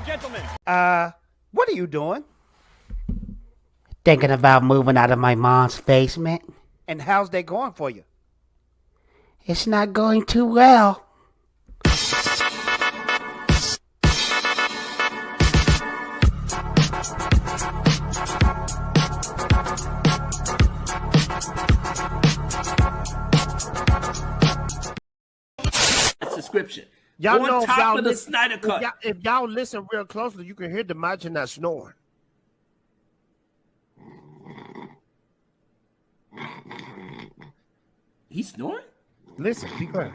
gentlemen. What are you doing? Thinking about moving out of my mom's basement. And how's that going for you? It's not going too well. Description. Y'all on know top y'all of the listen, Snyder Cut. If y'all listen real closely, you can hear Dmajini snoring. He's snoring? Listen, be quiet.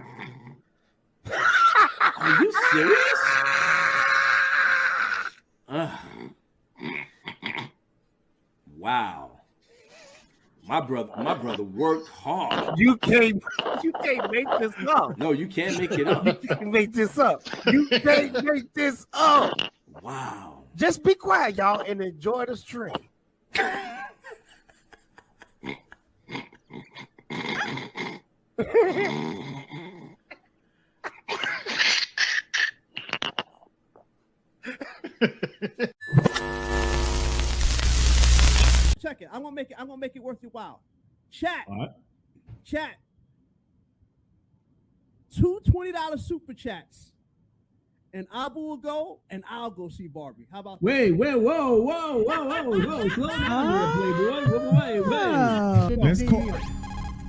Are you serious? Wow. My brother worked hard. You can't make this up. No, you can't make it up. You can't make this up. You can't make this up. Wow. Just be quiet, y'all, and enjoy the stream. Check it. I'm gonna make it worth your while. Chat. Chat. 2 $20 super chats. And Abu will go, and I'll go see Barbie. How about that? Wait, whoa. Slow down here, Playboy. Wait. Let's call.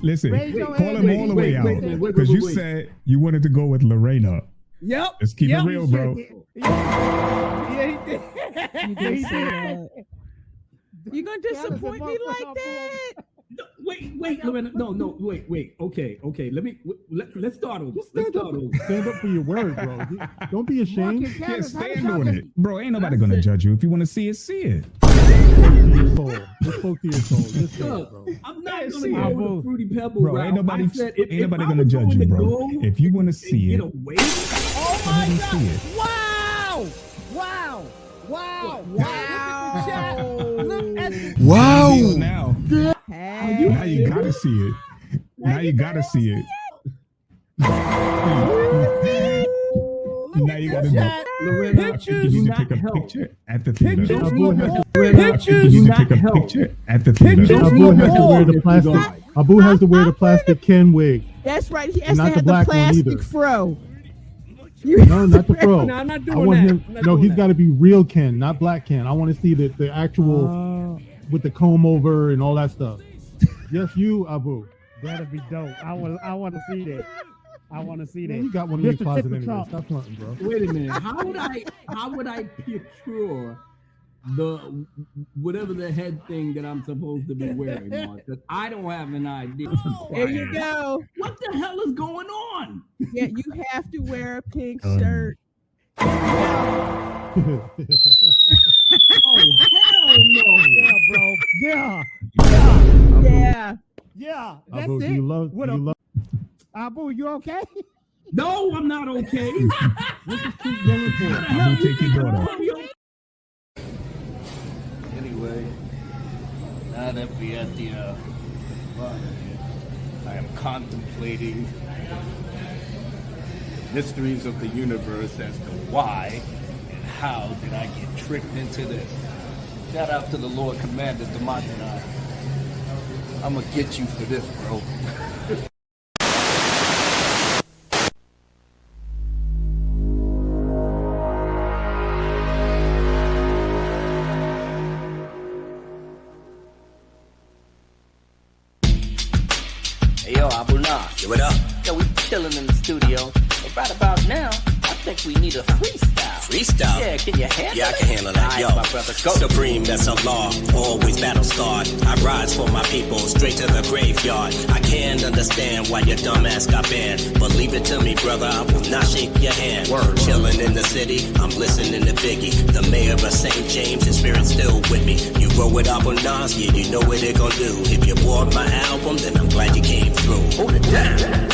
Listen, call him all the way out because you said you wanted to go with LaReina. Yep. Let's keep it real, bro. Yeah, he did. You did say that. You gonna disappoint me like that? No, wait, LaReina. No, wait. Okay. Let's start over. Stand up for your word, bro. Don't be ashamed. Yeah, stand on it, bro. Ain't nobody gonna judge you. If you want to see it, see it. Just spoke to your soul. Just say it, bro. I'm not gonna go with the Fruity Pebble bro. route. Ain't nobody If gonna judge you, bro. If you want to see it, Oh my God! Wow! Look at the wow. Now Hey. you gotta see it. Now you gotta see it. Now you gotta know. pictures. You need to take a picture at the theater. Pictures. You need to take a picture at the theater. Abu has to wear the plastic Ken wig. That's right. He has Not to the have the black one plastic either. fro. No, not the fro. No, I'm not I doing want that. him. I'm not No, doing he's that. got to be real Ken, not black Ken. I want to see the actual with the comb over and all that stuff. Yes, you, Abu. That'd be dope. I want to see that. I want to see that. Man, you got one in your Mr. closet Tipper anyway. Trump. Stop fronting, bro. Wait a minute. How would I procure the whatever the head thing that I'm supposed to be wearing, Mark? Because I don't have an idea. There you go. What the hell is going on? Yeah, you have to wear a pink shirt. Oh hell no! Yeah, bro. Yeah. Yeah. That's Abu, it. do you love? Abu, you okay? No, I'm not okay. What's this keep going for? I'm gonna take your daughter. Anyway, now that we're at the I am contemplating the mysteries of the universe as to why and how did I get tricked into this. Shout out to the Lord Commander Dmajini. I'm gonna get you for this, bro. Hey, yo, Abu Nas. Yo, what up? Yo, we chilling in the studio. But right about now, I think we need a freestyle. Freestyle? Yeah, can you handle it? Yeah, I can handle that. All Yo, right, my brother, go. Supreme, that's a law. Always battle scarred. I rise for my people, straight to the graveyard. I can't understand why your dumb ass got banned. But leave it to me, brother, I will not shake your hand. Word. Chilling in the city, I'm listening to Biggie. The mayor of St. James, his spirit's still with me. You roll with Abu Nas, yeah, you know what they gon' do. If you bought my album, then I'm glad you came through. Hold it down.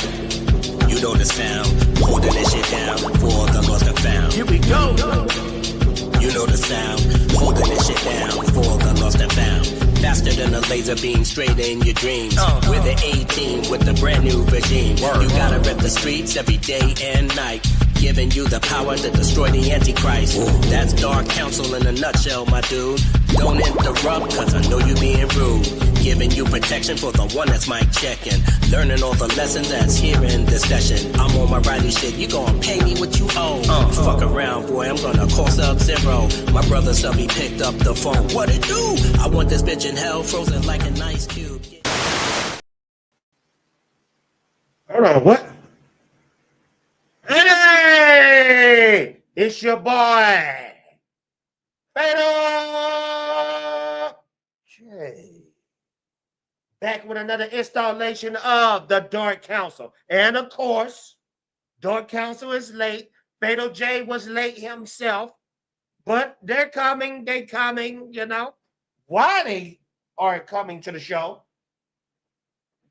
You know the sound, holding this shit down for the lost and found. Here we go. You know the sound, holding this shit down for the lost and found. Faster than a laser beam, straight in your dreams. We're the A-team with the brand new regime. You gotta rep the streets every day and night. giving you the power to destroy the Antichrist. That's Dark Council in a nutshell, my dude. Don't interrupt, cause I know you being rude. Giving you protection for the one that's mic checking. Learning all the lessons that's here in this session. I'm on my Riley shit, you gon' pay me what you owe. Fuck around, boy, I'm gonna call Sub-Zero. My brother Subby picked up the phone. What it do? I want this bitch in hell, frozen like an ice cube. Hold on, what? Hey! It's your boy, Fatal J. Back with another installation of the Dark Council. And of course, Dark Council is late. Fatal J was late himself. But they're coming, you know. Why they are coming to the show?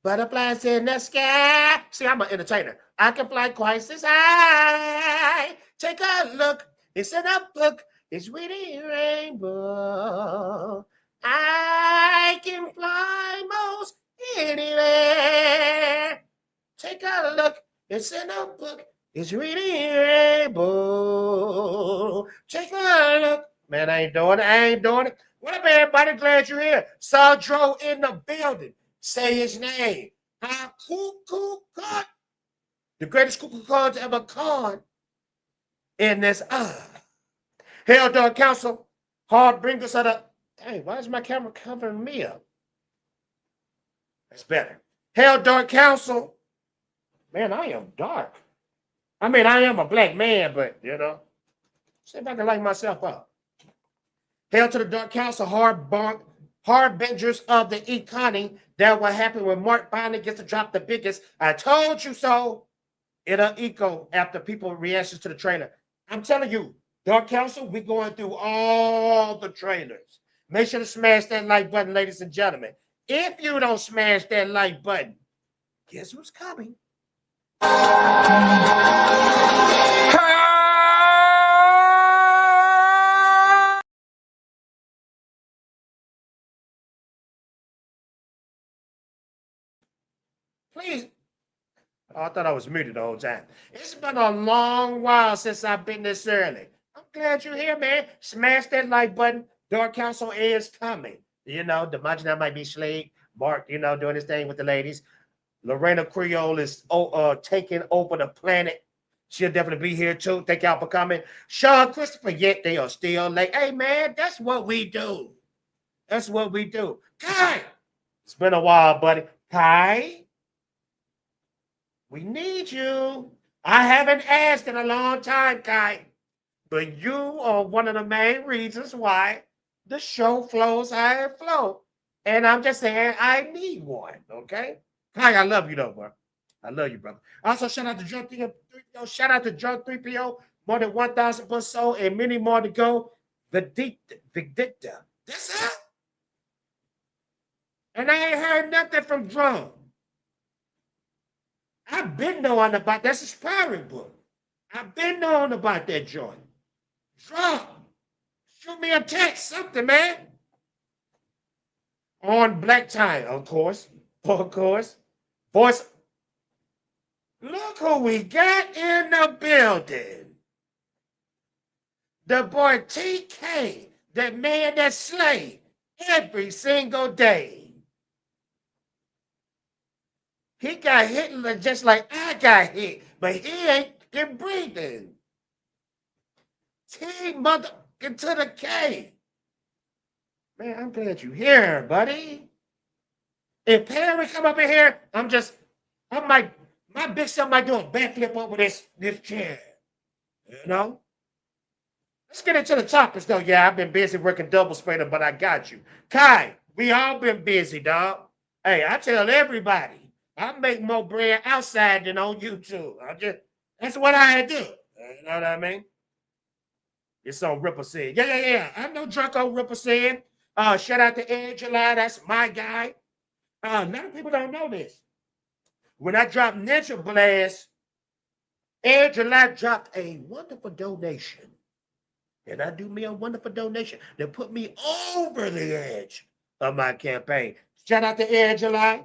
Butterflies in the sky. See, I'm an entertainer. I can fly twice as high. Take a look. It's in a book. It's really rainbow. I can fly most anywhere. Take a look. It's in a book. It's really rainbow. Take a look. Man, I ain't doing it. What up, everybody? Glad you're here. Sandro in the building. Say his name. Cuckoo Cut. The greatest cuckoo cards ever caught in this Hell Dark Council. Hard bringers of the. Hey, why is my camera covering me up? That's better. Hell Dark Council. Man, I am dark. I mean, I am a black man, but you know, see if I can light myself up. Hell to the Dark Council, harbingers of the economy. That what happened when Mark finally gets to drop the biggest. I told you so. It'll echo after people reactions to the trailer. I'm telling you, Dark Council, we're going through all the trailers. Make sure to smash that like button, ladies and gentlemen. If you don't smash that like button, guess who's coming? Please. Oh, I thought I was muted the whole time. It's been a long while since I've been this early. I'm glad you're here, man. Smash that like button. Dark Council is coming. You know, Dmajini might be Slade. Mark, you know, doing his thing with the ladies. LaReina Creole is taking over the planet. She'll definitely be here too. Thank y'all for coming. Sean Christopher, yet they are still late. Hey, man, that's what we do. That's what we do. Kai, it's been a while, buddy. Kai, we need you. I haven't asked in a long time, Kai, but you are one of the main reasons why the show flows how it flows. And I'm just saying, I need one, okay? Kai, I love you though, bro. I love you, brother. Also, shout out to Drunk 3PO. Shout out to Drunk 3PO. More than 1,000 plus sold and many more to go. Victor. That's it. And I ain't heard nothing from Drunk. I've been knowing about that's his pirate book. I've been knowing about that joint. Drunk. Shoot me a text, something, man. On Black Tie, of course. Of course. Voice. Look who we got in the building. The boy TK, the man that slay every single day. He got hit just like I got hit, but he ain't been breathing. T mother into the K. Man, I'm glad you here, buddy. If Perry come up in here, my big self might do a backflip over this chair. You know? Let's get into the topics, though. Yeah, I've been busy working double spreader, but I got you. Kai, we all been busy, dog. Hey, I tell everybody, I make more bread outside than on YouTube. That's what I do. You know what I mean? It's on Ripper Said. Yeah. I know Drunko Ripper Said. Shout out to Ed July. That's my guy. A lot of people don't know this. When I dropped Ninja Blast, Ed July dropped a wonderful donation. And I do me a wonderful donation that put me over the edge of my campaign. Shout out to Ed July.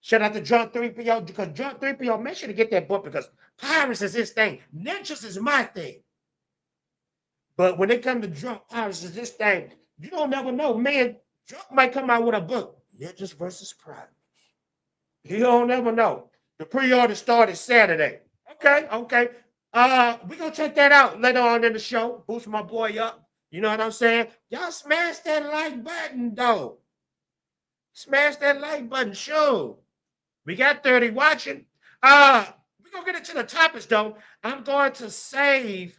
Shout out to Drunk 3PO, because Drunk 3PO, make sure to get that book, because pirates is his thing. Ninjas is my thing. But when it comes to Drunk, pirates is this thing. You don't never know. Man, Drunk might come out with a book. Ninjas versus pirates. You don't never know. The pre-order started Saturday. Okay. We're gonna check that out later on in the show. Boost my boy up. You know what I'm saying? Y'all smash that like button, though. Smash that like button, sure. We got 30 watching. We're gonna get into the topics, though. I'm going to save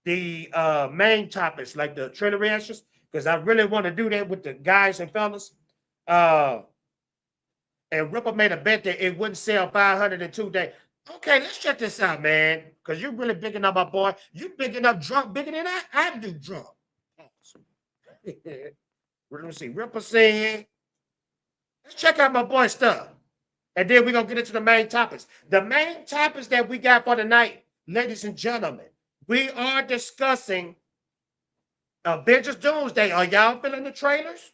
the main topics, like the trailer reactions, because I really want to do that with the guys and fellas. And Ripper made a bet that it wouldn't sell 500 in 2 days. Okay, let's check this out, man. Because you're really big enough, my boy. You big enough drunk, bigger than I do drunk. We're going to see Ripper saying. Let's check out my boy stuff. And then we're going to get into the main topics. The main topics that we got for tonight, ladies and gentlemen, we are discussing Avengers Doomsday. Are y'all feeling the trailers?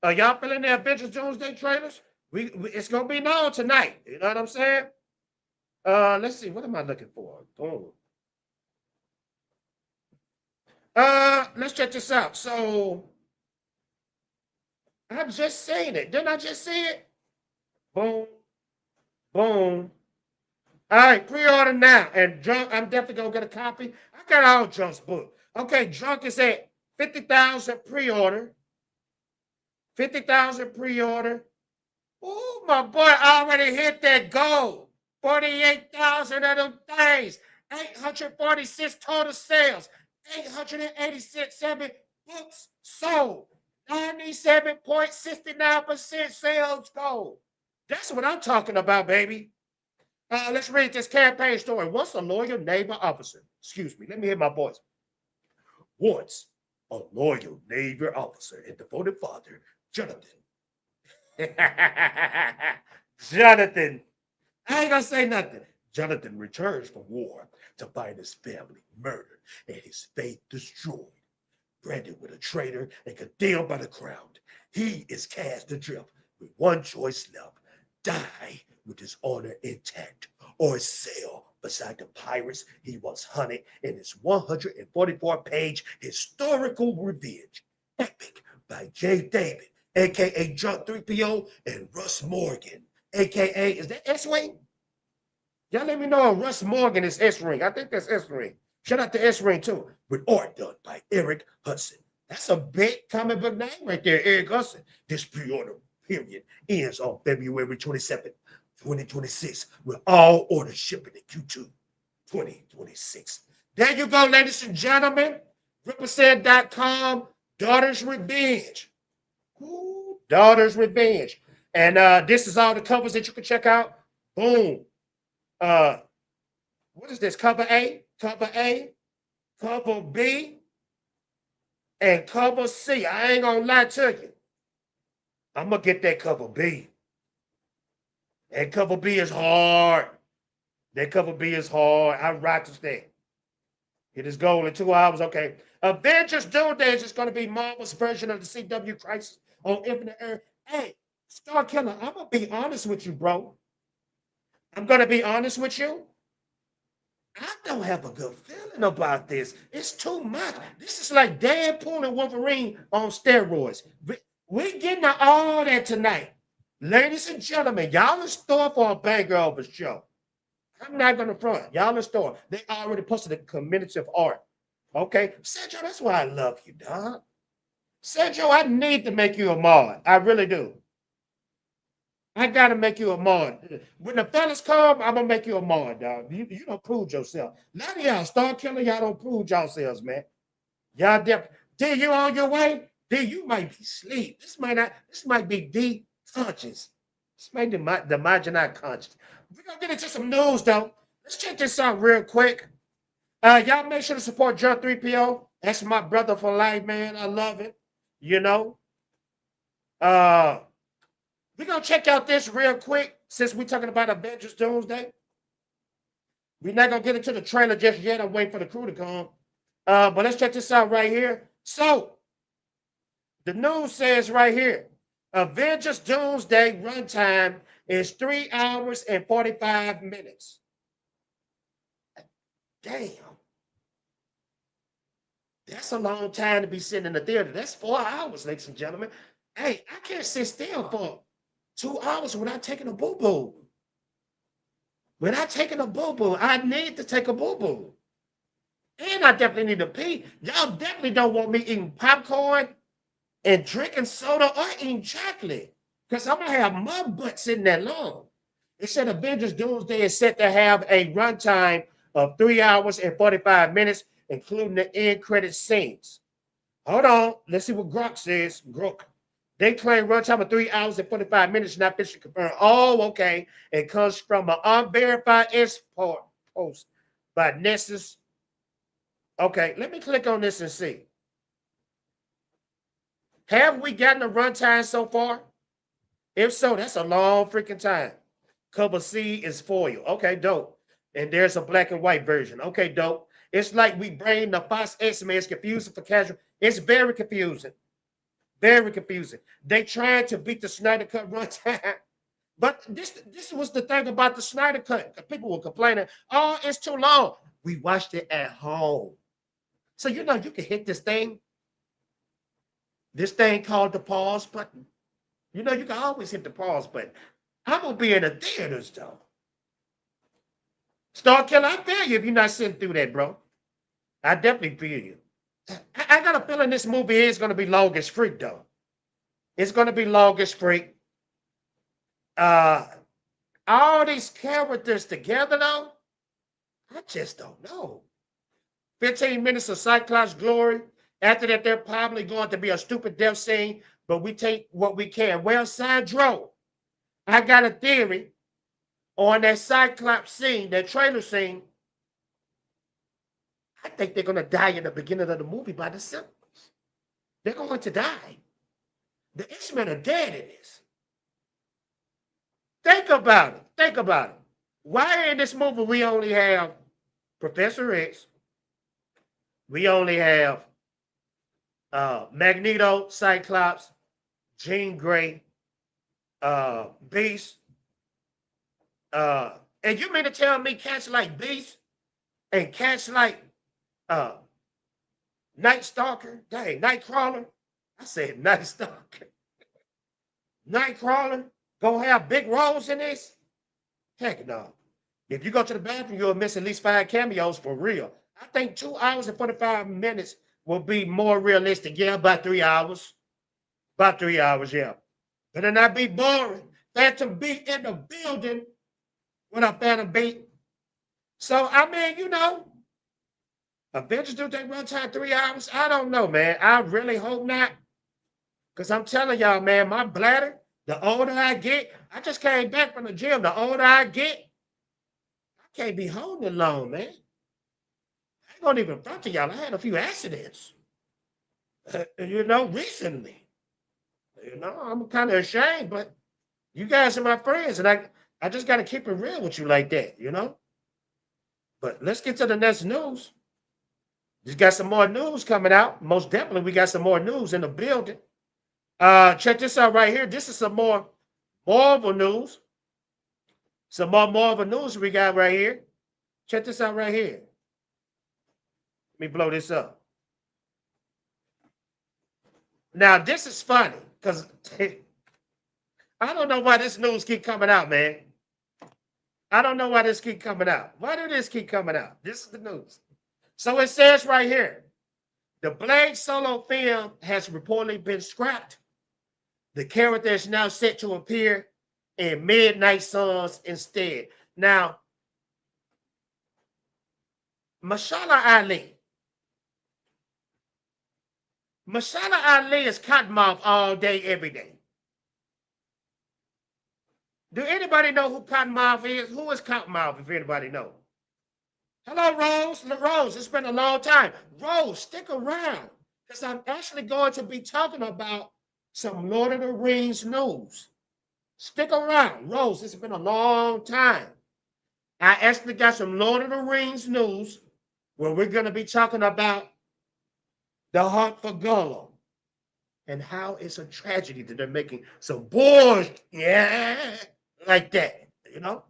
Are y'all feeling the Avengers Doomsday trailers? It's gonna be known tonight. You know what I'm saying? Let's see. What am I looking for? Boom. Let's check this out. So I've just seen it. Didn't I just see it? Boom. Boom. All right, pre-order now. And Drunk, I'm definitely gonna get a copy. I got all Drunk's book. Okay, Drunk is at 50,000 pre-order. 50,000 pre-order. Oh, my boy already hit that goal. 48,000 of them things. 846 total sales. 887 books sold. 97.69% sales goal. That's what I'm talking about, baby. Let's read this campaign story. Once a loyal neighbor officer. Excuse me. Let me hear my voice. Once a loyal neighbor officer and devoted father, Jonathan. Jonathan. I ain't gonna say nothing. Jonathan returns from war to find his family murdered and his faith destroyed. Branded with a traitor and condemned by the crowd, he is cast adrift with one choice left: die with his honor intact, or sail beside the pirates he once hunted in his 144-page historical revenge epic by J. David, a.k.a. Drunk 3PO, and Russ Morgan, a.k.a. is that S-Wing? Y'all let me know if Russ Morgan is S-Ring. I think that's S-Ring. Shout out to S-Ring, too, with art done by Eric Hudson. That's a big comic book name right there, Eric Hudson. This pre-order period ends on February 27th, 2026, with all orders shipping in Q2 2026. There you go, ladies and gentlemen. Rippersaid.com, Daughter's Revenge. Ooh, Daughter's Revenge. And this is all the covers that you can check out. Boom. What is this? Cover A, cover A, cover B, and cover C. I ain't gonna lie to you. I'm gonna get that cover B. That cover B is hard. That cover B is hard. I rock this thing. It is gold in 2 hours. Okay. Avengers Doomsday is just gonna be Marvel's version of the CW Crisis on Infinite Earth. Hey, Star Killer, I'm gonna be honest with you, bro. I'm gonna be honest with you. I don't have a good feeling about this. It's too much. This is like Deadpool and Wolverine on steroids. We're getting to all that tonight. Ladies and gentlemen, y'all in store for a banger of a show. I'm not going to front. Y'all in store. They already posted a community of art. Okay? Sergio, that's why I love you, dog. Sergio, I need to make you a mod. I really do. I got to make you a mod. When the fellas come, I'm going to make you a mod, dog. You don't prove yourself. None of y'all, Star Killer, y'all don't prove yourselves, man. Y'all definitely. D, you on your way? D, you might be asleep. This might be deep conscious. This might be the Dmajini conscious. We're going to get into some news, though. Let's check this out real quick. Y'all make sure to support John 3PO. That's my brother for life, man. I love it. You know? We're going to check out this real quick since we're talking about Avengers Doomsday. We're not going to get into the trailer just yet. I'm waiting for the crew to come. But let's check this out right here. So, the news says right here, Avengers Doomsday runtime is 3 hours and 45 minutes. Damn. That's a long time to be sitting in the theater. That's 4 hours, ladies and gentlemen. Hey, I can't sit still for 2 hours without taking a boo-boo. Without taking a boo-boo, I need to take a boo-boo. And I definitely need to pee. Y'all definitely don't want me eating popcorn and drinking soda or eating chocolate. Because I'm going to have my butt sitting that long. It said Avengers Doomsday is set to have a runtime of 3 hours and 45 minutes, including the end credit scenes. Hold on. Let's see what Grok says. Grok. They claim runtime of 3 hours and 45 minutes, not officially confirmed. Oh, okay. It comes from an unverified export post by Nessus. Okay, let me click on this and see. Have we gotten a runtime so far? If so, that's a long freaking time. Cover C is foil. Okay, dope. And there's a black and white version. Okay, dope. It's like we bring the Fox X-Men. It's confusing for casual. It's very confusing. Very confusing. They trying to beat the Snyder Cut runtime. But this was the thing about the Snyder Cut. People were complaining, oh, it's too long. We watched it at home. So, you know, you can hit this thing called the pause button. You know, you can always hit the pause button. I'm going to be in the theaters, though. Star Killer, I feel you if you're not sitting through that, bro. I definitely feel you. I got a feeling this movie is going to be longest freak, though. It's going to be longest freak. All these characters together, though, I just don't know. 15 minutes of Cyclops glory. After that, they're probably going to be a stupid death scene, but we take what we can. Well, Sandro, I got a theory on that Cyclops scene, that trailer scene. I think they're going to die in the beginning of the movie by the symptoms. They're going to die. The X-Men are dead in this. Think about it. Think about it. Why in this movie we only have Professor X? We only have Magneto, Cyclops, Jean Grey, Beast. And you mean to tell me cats like Beast and cats like Night Stalker, dang, Nightcrawler. I said Night Stalker. Nightcrawler gonna have big roles in this? Heck no. If you go to the bathroom, you'll miss at least 5 cameos for real. I think 2 hours and 45 minutes will be more realistic. Yeah, about 3 hours. About 3 hours, yeah. Better not be boring. Phantom Beat in the building. What up, Phantom Beat? So, I mean, you know, Avengers Doomsday runtime 3 hours? I don't know, man. I really hope not. Because I'm telling y'all, man, my bladder, the older I get, I just came back from the gym. The older I get, I can't be holding it long, man. I ain't gonna even front to y'all. I had a few accidents, you know, recently. You know, I'm kind of ashamed, but you guys are my friends, and I just got to keep it real with you like that, you know? But let's get to the next news. Just got some more news coming out. Most definitely, we got some more news in the building. Check this out right here. This is some more Marvel news. Some more Marvel news we got right here. Check this out right here. Let me blow this up. Now, this is funny because I don't know why this news keep coming out, man. I don't know why this keep coming out. Why do this keep coming out? This is the news. So it says right here, the Blade solo film has reportedly been scrapped. The character is now set to appear in Midnight Suns instead. Now, Mahershala Ali. Mahershala Ali is Cottonmouth all day, every day. Do anybody know who Cottonmouth is? Who is Cottonmouth, if anybody knows? Hello, Rose. Rose, it's been a long time. Rose, stick around, because I'm actually going to be talking about some Lord of the Rings news. Stick around. Rose, it's been a long time. I actually got some Lord of the Rings news where we're going to be talking about the Hunt for Gollum. and how it's a tragedy that they're making some boys, yeah, like that, you know?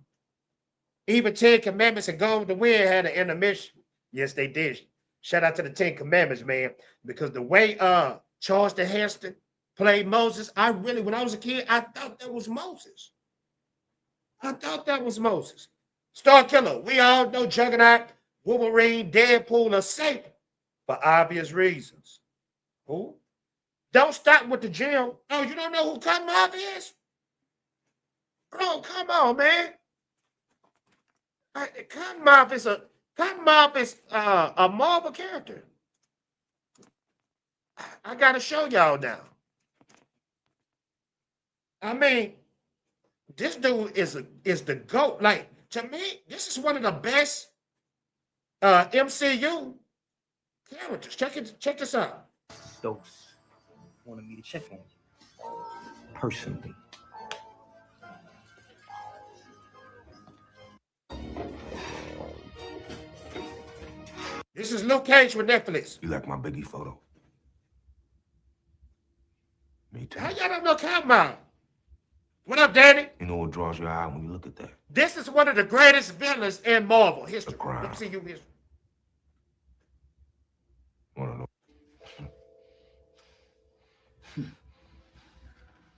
Even 10 Commandments and Gone with the Wind had an intermission. Yes, they did. Shout out to the 10 Commandments, man, because the way Charleston Heston played Moses, when I was a kid, I thought that was Moses. I thought that was Moses. Star Killer, we all know Juggernaut, Wolverine, Deadpool, or Satan for obvious reasons. Who? Don't stop with the gym. Oh, you don't know who Cottonmouth is? Bro, come on, man. Cottonmouth is a Marvel character. I gotta show y'all now. I mean, this dude is the GOAT. Like, to me, this is one of the best MCU characters. Check this out. Stokes wanted me to check on you personally. This is Luke Cage with Netflix. You like my Biggie photo? Me too. How y'all don't know Cottonmouth? What up, Danny? You know what draws your eye when you look at that? This is one of the greatest villains in Marvel history. Crime. MCU history. Wanna know?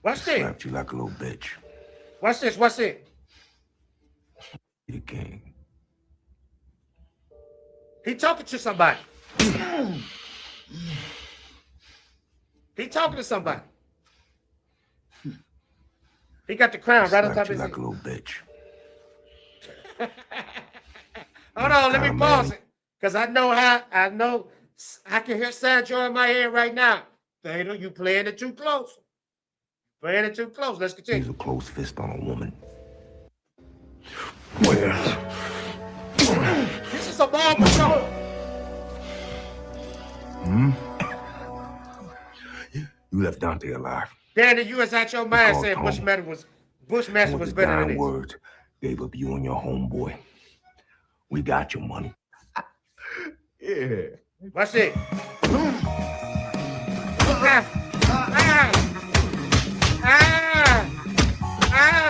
What's this? Slapped you like a little bitch. What's this? What's it? You the king. He talking to somebody. He talking to somebody. He got the crown right on top of his head. Like a little bitch. Hold on, let me pause it. Because I know I can hear Sandro in my head right now. Fatal, you playing it too close. Playing it too close. Let's continue. Use a closed fist on a woman. Where? This is a Marvel show. Hmm? You left Dante alive. Danny, you was at your mind saying Bushmaster was better than this. Words gave up you and your homeboy. We got your money. Yeah. What's it?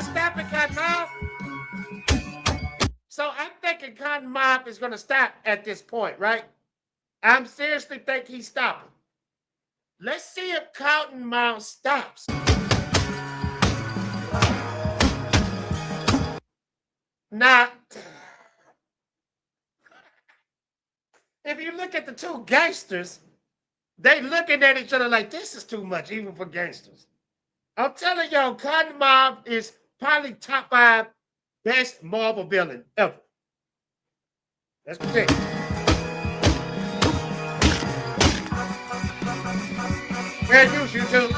Stop it, Cottonmouth. So I'm thinking Cottonmouth is going to stop at this point, right? I'm seriously think he's stopping. Let's see if Cottonmouth stops. Now, if you look at the two gangsters, they looking at each other like this is too much, even for gangsters. I'm telling y'all, Cottonmouth is probably top 5 best Marvel villain ever. Let's continue. Red juice, you two.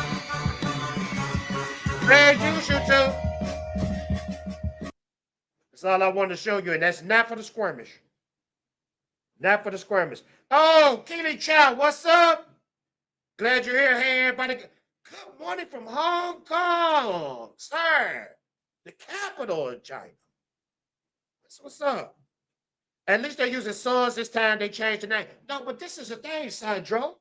Red juice, you two. That's all I wanted to show you, and that's not for the skirmish. Not for the skirmish. Oh, Keely Chow, what's up? Glad you're here. Hey, everybody. Good morning from Hong Kong, sir. The capital of China. That's what's up. At least they're using swords this time. They changed the name. No, but this is a thing, Sandro.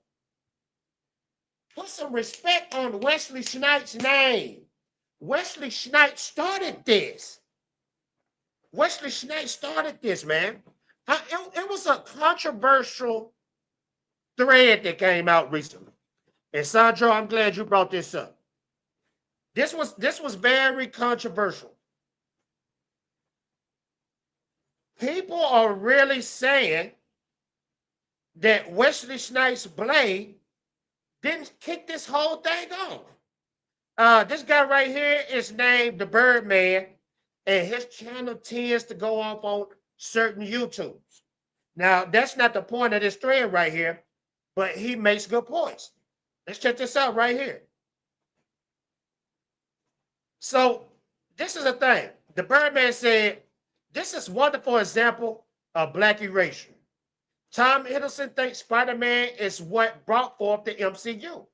Put some respect on Wesley Snipes' name. Wesley Snipes started this. Wesley Snipes started this, man. It was a controversial thread that came out recently. And Sandro, I'm glad you brought this up. This was very controversial. People are really saying that Wesley Snipes' blade didn't kick this whole thing off. This guy right here is named the Birdman, and his channel tends to go off on certain YouTubes. Now, that's not the point of this thread right here, but he makes good points. Let's check this out right here. So, this is the thing. The Birdman said, this is a wonderful example of black erasure. Tom Hiddleston thinks Spider-Man is what brought forth the MCU.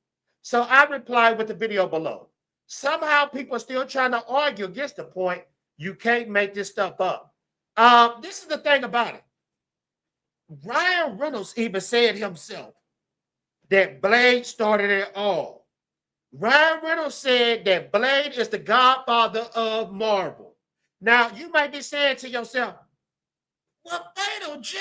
So I replied with the video below. Somehow people are still trying to argue against the point. You can't make this stuff up. This is the thing about it. Ryan Reynolds even said himself that Blade started it all. Ryan Reynolds said that Blade is the godfather of Marvel. Now, you might be saying to yourself, well, Fatal J,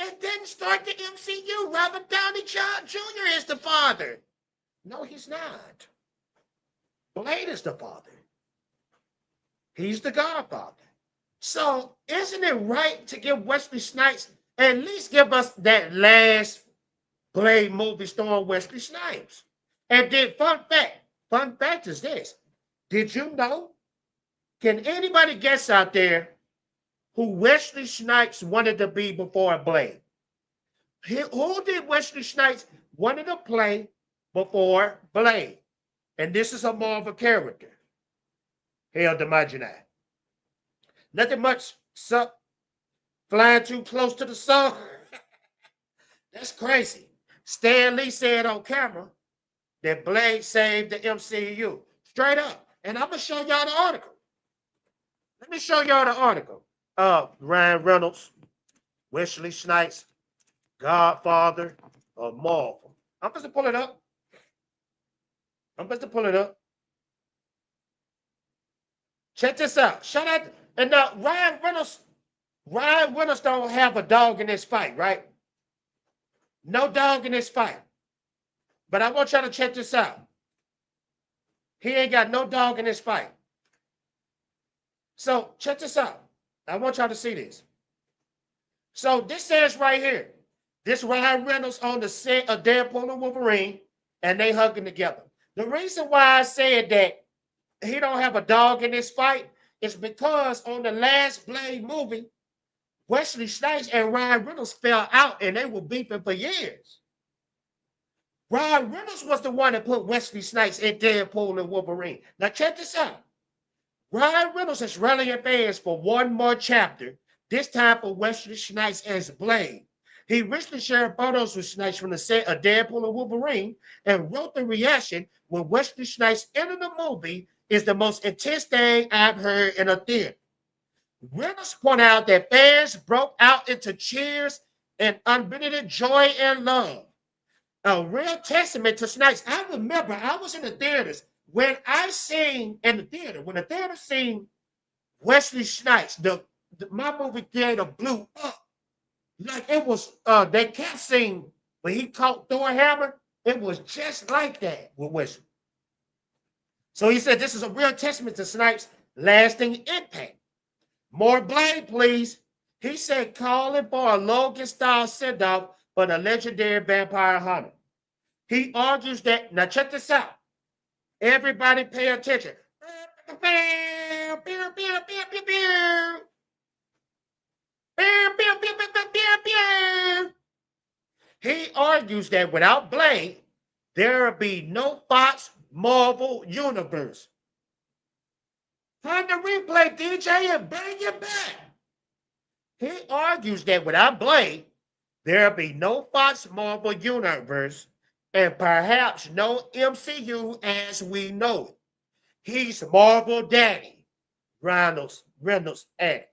it didn't start the MCU. Robert Downey Jr. is the father. No, he's not. Blade is the father. He's the godfather. So isn't it right to give Wesley Snipes, at least give us that last Blade movie starring Wesley Snipes? And then fun fact is this. Did you know? Can anybody guess out there who Wesley Snipes wanted to be before Blade? Who did Wesley Snipes wanted to play before Blade? And this is a Marvel character. Hell, Dmajini. Nothing much, sup? Flying too close to the sun. That's crazy. Stan Lee said on camera that Blade saved the MCU. Straight up. And I'm going to show y'all the article. Let me show y'all the article. Ryan Reynolds, Wesley Snipes, Godfather of Marvel. I'm supposed to pull it up. Check this out. Shout out. And now Ryan Reynolds don't have a dog in this fight, right? No dog in this fight. But I want y'all to check this out. He ain't got no dog in this fight. So check this out. I want y'all to see this. So this says right here, this Ryan Reynolds on the set of Deadpool and Wolverine, and they hugging together. The reason why I said that he don't have a dog in this fight is because on the last Blade movie, Wesley Snipes and Ryan Reynolds fell out and they were beefing for years. Ryan Reynolds was the one that put Wesley Snipes in Deadpool and Wolverine. Now check this out. Ryan Reynolds is rallying fans for one more chapter, this time for Wesley Snipes as Blade. He recently shared photos with Snipes from the set of Deadpool and Wolverine and wrote the reaction when Wesley Snipes entered the movie is the most intense thing I've heard in a theater. Reynolds pointed out that fans broke out into cheers and unbending joy and love. A real testament to Snipes. I remember I was in the theaters when the theater seen Wesley Snipes, my movie theater blew up. Like it was, they kept saying when he caught Thor hammer, it was just like that with Wesley. So he said this is a real testament to Snipes' lasting impact. More Blade, please. He said calling for a Logan-style send-off for the legendary vampire hunter. He argues that, now check this out. Everybody pay attention. He argues that without Blade, there will be no Fox Marvel universe. Time to replay, DJ, and bring it back. He argues that without Blade, there will be no Fox Marvel universe and perhaps no MCU as we know it. He's Marvel Daddy, Reynolds added.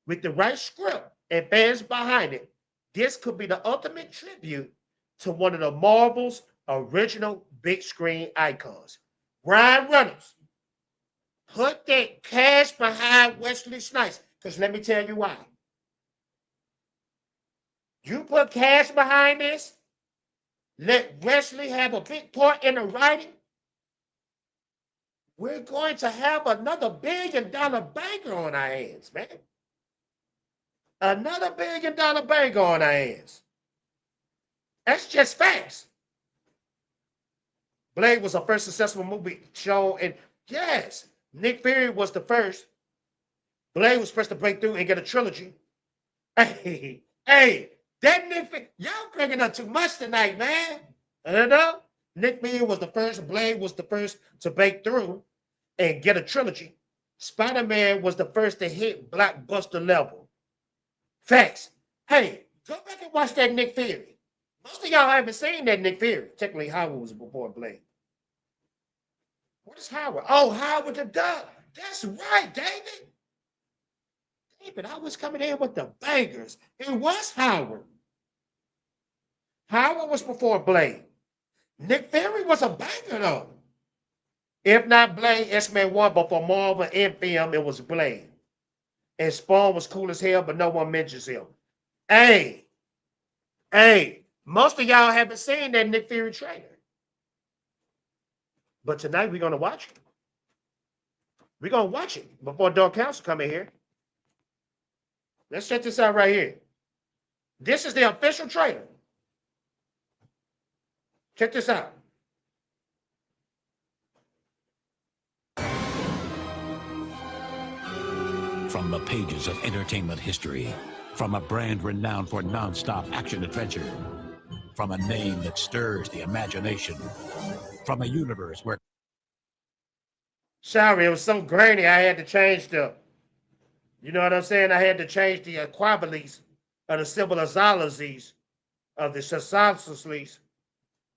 With the right script and fans behind it, this could be the ultimate tribute to one of the Marvel's original big screen icons. Ryan Reynolds, put that cash behind Wesley Snipes, because let me tell you why. You put cash behind this, let Wesley have a big part in the writing, we're going to have another $1 billion banker on our hands, man. Another $1 billion banker on our hands. That's just facts. Blade was the first successful movie shown, and yes, Nick Fury was the first. Blade was first to break through and get a trilogy. Hey, that Nick Fury, y'all bringing up too much tonight, man. I don't know. Nick Fury was the first. Blade was the first to break through and get a trilogy. Spider-Man was the first to hit blockbuster level. Facts. Hey, go back and watch that Nick Fury. Most of y'all haven't seen that Nick Fury. Technically, Howard was before Blade. What is Howard? Oh, Howard the Duck. That's right, David, I was coming in with the bangers. It was Howard. Howard was before Blade. Nick Fury was a banger though. If not Blade, X-Men 1, but for Marvel and film, it was Blade. And Spawn was cool as hell, but no one mentions him. Hey, most of y'all haven't seen that Nick Fury trailer. But tonight we're gonna watch it. We're gonna watch it before Dark Council come in here. Let's check this out right here. This is the official trailer. Check this out. From the pages of entertainment history, from a brand renowned for non-stop action adventure, from a name that stirs the imagination, from a universe where... Sorry, it was so grainy, I had to change the, you know what I'm saying? I had to change the equivalence of the symbolizologies of the sociologies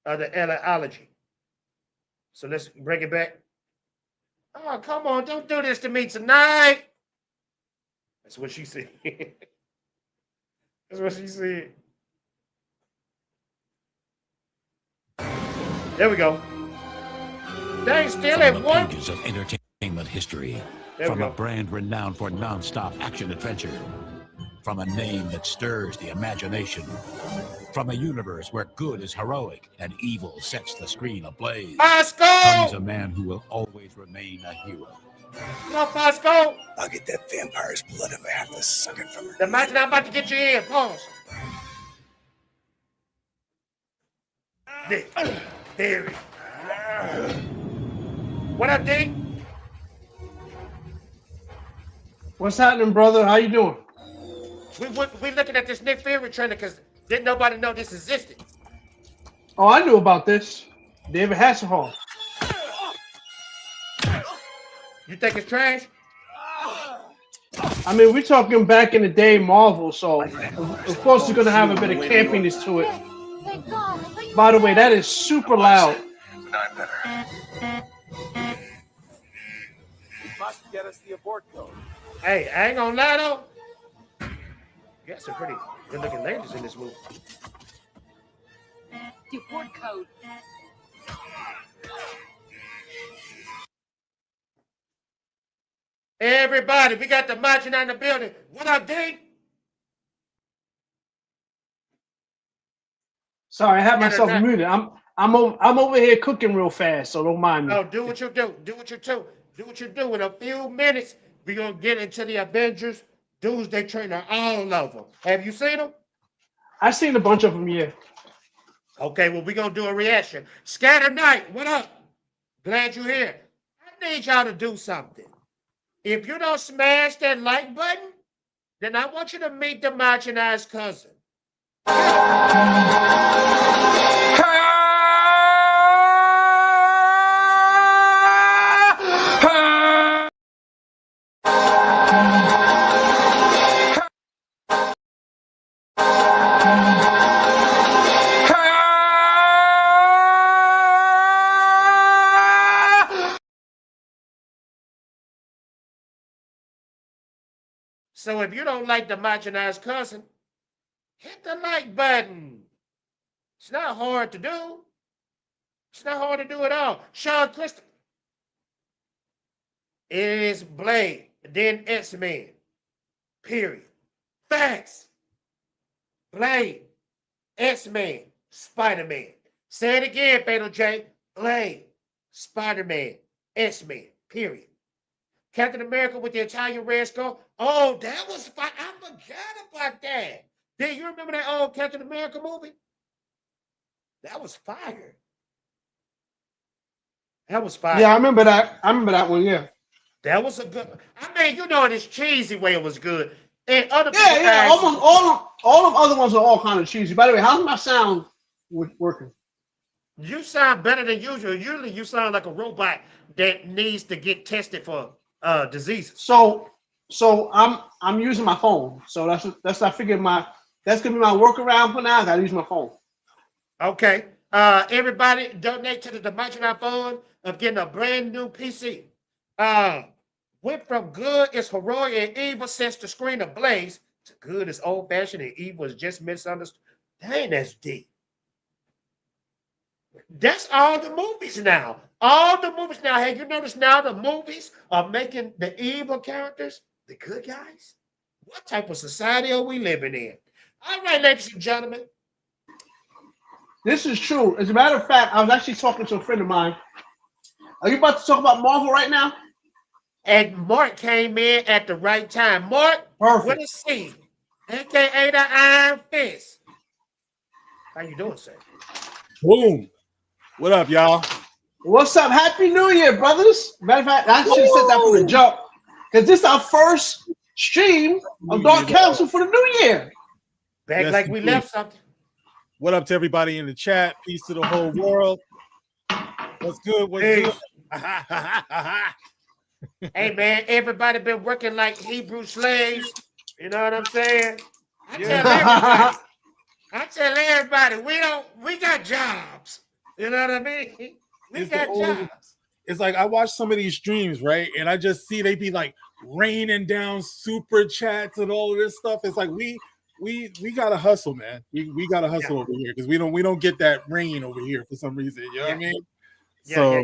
of the eleology. So let's bring it back. Oh, come on, don't do this to me tonight. That's what she said. That's what she said. There we go. They still at one. Pages of entertainment history, There from we a go. brand renowned for non-stop action adventure, from a name that stirs the imagination, from a universe where good is heroic and evil sets the screen ablaze. Comes a man who will always remain a hero. Come on, Fosco. I'll get that vampire's blood if I have to suck it from her. Imagine I'm about to get you in. Pause. Nick Fury. What up, D? What's happening, brother? How you doing? We looking at this Nick Fury trailer because didn't nobody know this existed. Oh, I knew about this. David Hasselhoff. You think it's trash? I mean, we're talking back in the day Marvel, so of course it's going to have a bit of campiness to it. By the way, that is super loud. Must get us the abort code. Hey, I ain't gonna lie though. You got some pretty good looking ladies in this movie. The abort code. Everybody, we got Dmajini in the building. What up, D? Sorry, I had myself muted. I'm over here cooking real fast, so don't mind me. No, do what you do. Do what you do. Do what you do. In a few minutes, we're gonna get into the Avengers Doomsday trailer, all of them. Have you seen them? I've seen a bunch of them, yeah. Okay, well, we're gonna do a reaction. Scatter Knight, what up? Glad you're here. I need y'all to do something. If you don't smash that like button, then I want you to meet Dmajini's cousin. So if you don't like Dmajini's cousin, hit the like button. It's not hard to do. It's not hard to do at all. Sean Christopher. It is Blade, then X-Men. Period. Facts. Blade, X-Men, Spider-Man. Say it again, Fatal J. Blade, Spider-Man, X-Men. Period. Captain America with the Italian Red Skull. Oh, that was fine. I forgot about that. Do you remember that old Captain America movie? That was fire. That was fire. Yeah, I remember that. I remember that one, yeah. That was a good. I mean, you know, in this cheesy way, it was good. And other Yeah, almost all of other ones are all kind of cheesy. By the way, how's my sound working? You sound better than usual. Usually, you sound like a robot that needs to get tested for diseases. So I'm using my phone. So that's I figured that's gonna be my workaround for now. I gotta use my phone. Okay. Everybody donate to the Dmajini Fund of getting a brand new PC. Went from good is heroic and evil sets the screen ablaze to good is old fashioned and evil is just misunderstood. Dang, that's deep. That's all the movies now. All the movies now. Have you noticed now the movies are making the evil characters the good guys? What type of society are we living in? All right, ladies and gentlemen. This is true. As a matter of fact, I was actually talking to a friend of mine. Are you about to talk about Marvel right now? And Mark came in at the right time. Mark, what is C? AKA the Iron Fist. How you doing, sir? Boom. What up, y'all? What's up? Happy New Year, brothers. Matter of fact, I should have said that from the jump. Because this is our first stream of Dark Council for the new year. Back Yes, like we indeed. left something. What up to everybody in the chat? Peace to the whole world. What's good? What's good? Hey man, everybody been working like Hebrew slaves. You know what I'm saying? I tell everybody, we got jobs. You know what I mean? We got jobs. It's like I watch some of these streams, right? And I just see they be like raining down super chats and all of this stuff. It's like we gotta hustle, man. We gotta hustle over here because we don't get that rain over here for some reason. You know what I mean? Yeah.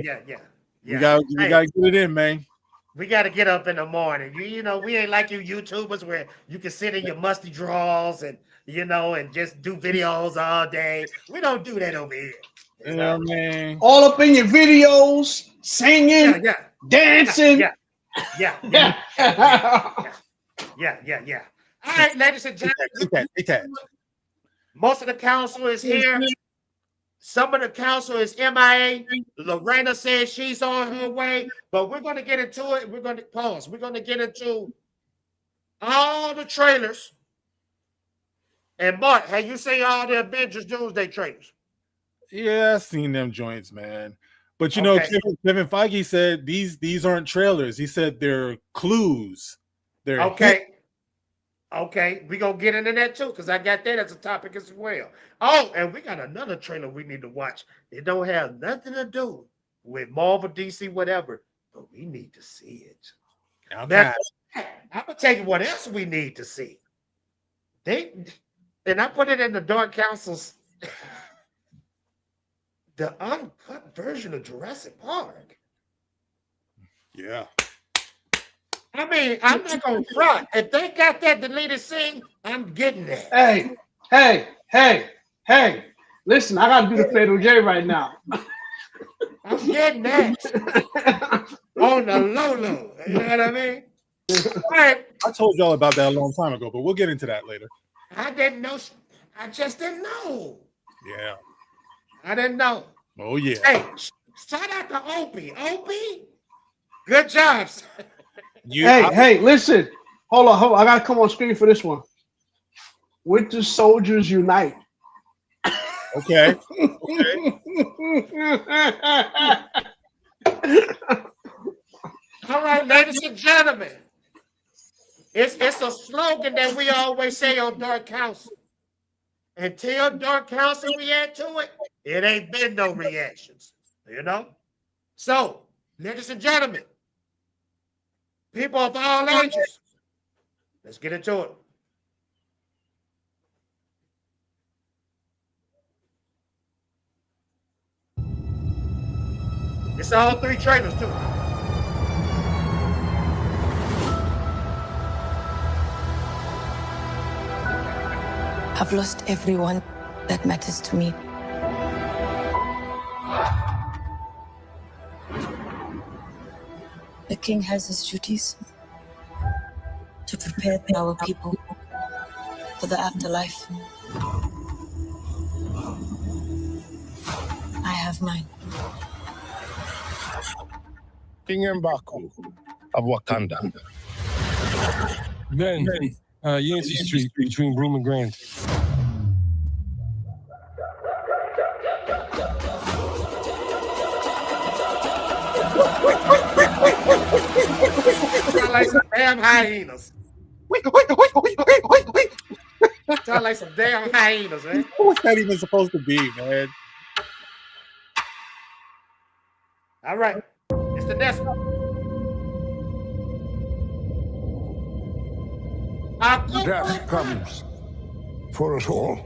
We gotta get it in, man. We got to get up in the morning. You know, we ain't like you YouTubers where you can sit in your musty drawers and, you know, and just do videos all day. We don't do that over here. You know what I mean? All up in your videos, singing, dancing. Yeah. All right, ladies and gentlemen. Most of the council is here. Some of the council is MIA. LaReina says she's on her way, but we're going to get into it. We're going to pause. We're going to get into all the trailers. And Mark, have you seen all the Avengers Doomsday trailers? Yeah, I've seen them joints, man. But you know, Kevin Feige said these aren't trailers. He said they're clues. They're Okay, we're going to get into that too, because I got that as a topic as well. Oh, and we got another trailer we need to watch. It don't have nothing to do with Marvel, DC, whatever, but we need to see it. I'm going to tell you what else we need to see. And I put it in the Dark Council's, the uncut version of Jurassic Park. Yeah. I mean, I'm not going to front. If they got that deleted scene, I'm getting that. Hey. Listen, I got to do the Fatal J right now. I'm getting that. On the low. You know what I mean? All right. I told y'all about that a long time ago, but we'll get into that later. I didn't know. I just didn't know. Yeah. I didn't know. Oh, yeah. Hey, shout out to Opie. Opie, good job. Hey, listen. Hold on. I got to come on screen for this one. Winter Soldiers Unite. Okay. All right, ladies and gentlemen. It's a slogan that we always say on Dark Council. Until Dark Council react to it, it ain't been no reactions. You know? So, ladies and gentlemen, people of all ages, let's get into it. It's all three trailers, too. I've lost everyone that matters to me. The king has his duties to prepare our people for the afterlife. I have mine. King M'Baku of Wakanda. Then, Yancey Street between Broome and Grand. Sound like some damn hyenas. Sound like some damn hyenas, man. What's that even supposed to be, man? All right. It's the next one. Death comes for us all.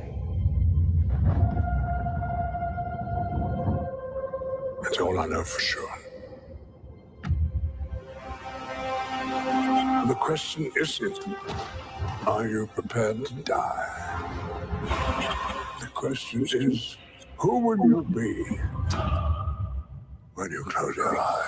all I know for sure. The question isn't, are you prepared to die? The question is, who will you be when you close your eyes?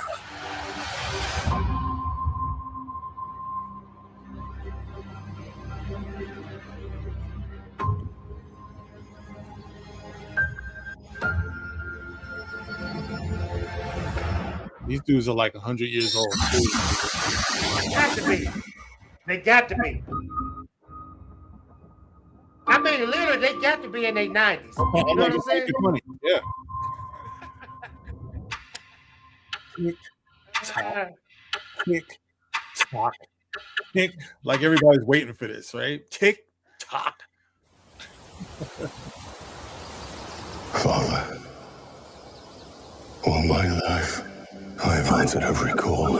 These dudes are like 100 years old. Got to be. They got to be. I mean, literally, they got to be in their 90s. You know what I'm saying? Yeah. Tick tock, tick tock, tick. Like everybody's waiting for this, right? Tick tock. Father, all my life, I have answered every call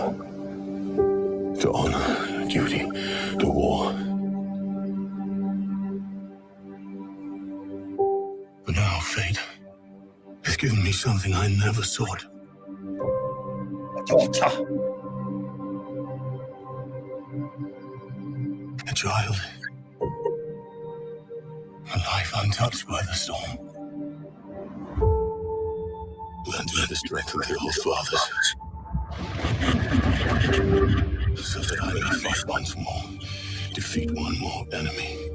to honor, duty, to war. But now fate has given me something I never sought. A daughter. A child. A life untouched by the storm. Lend me the strength of the old fathers, so that I may fight once more, defeat one more enemy,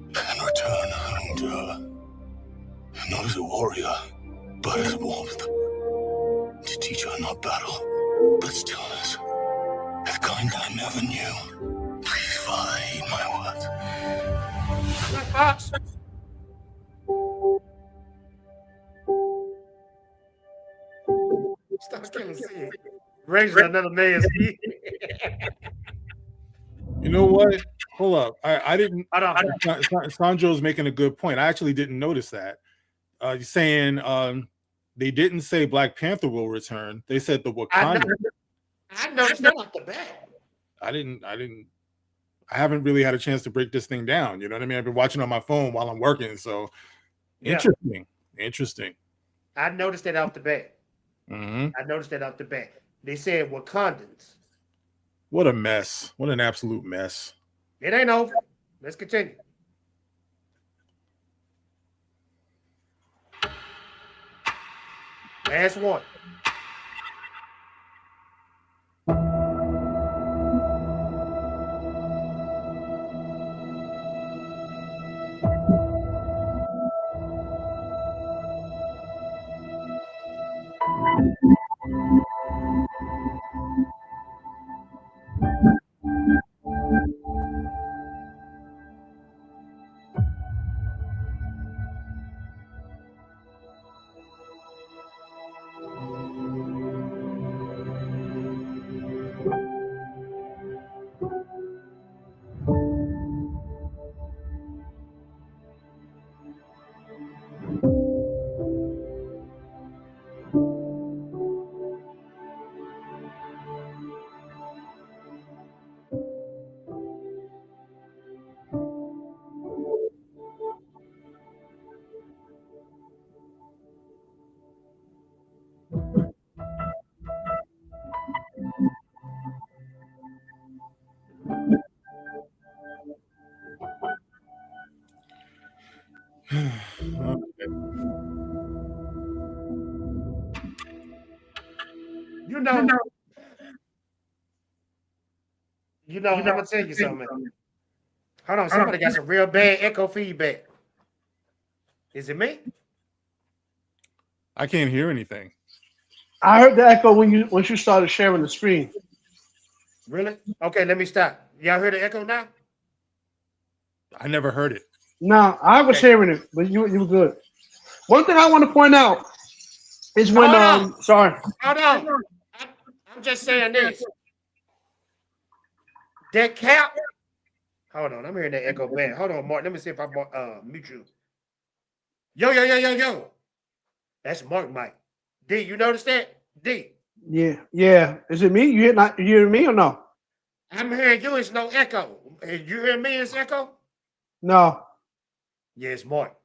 and return home to her. Not as a warrior, but as warmth. To teach her not battle, but stillness. The kind I never knew. Please, Father, heed my words. Stop killing Sid. Raising another man's kid. You know what? Hold up. I didn't. Sandro's making a good point. I actually didn't notice that. He's saying they didn't say Black Panther will return. They said the Wakanda. I noticed that off the bat. I haven't really had a chance to break this thing down. You know what I mean? I've been watching on my phone while I'm working. So interesting. I noticed that off the bat. Mm-hmm. I noticed that off the bat. They said Wakandans. What a mess. What an absolute mess. It ain't over. Let's continue. Last one. You know, I'm gonna tell you something. Hold on, somebody got some real bad echo feedback. Is it me? I can't hear anything. I heard the echo once you started sharing the screen. Really? Okay, let me stop. Y'all hear the echo now? I never heard it. No, I was hearing it, but you were good. One thing I want to point out is when sorry. Hold on. I'm just saying this. That cap. Hold on, I'm hearing that echo bad. Hold on, Mark. Let me see if I mute you. Yo. That's Mark Mike. D, you notice that? D. Yeah. Is it me? You hear me or no? I'm hearing you. It's no echo. You hear me? It's echo. No. Yeah, it's Mark.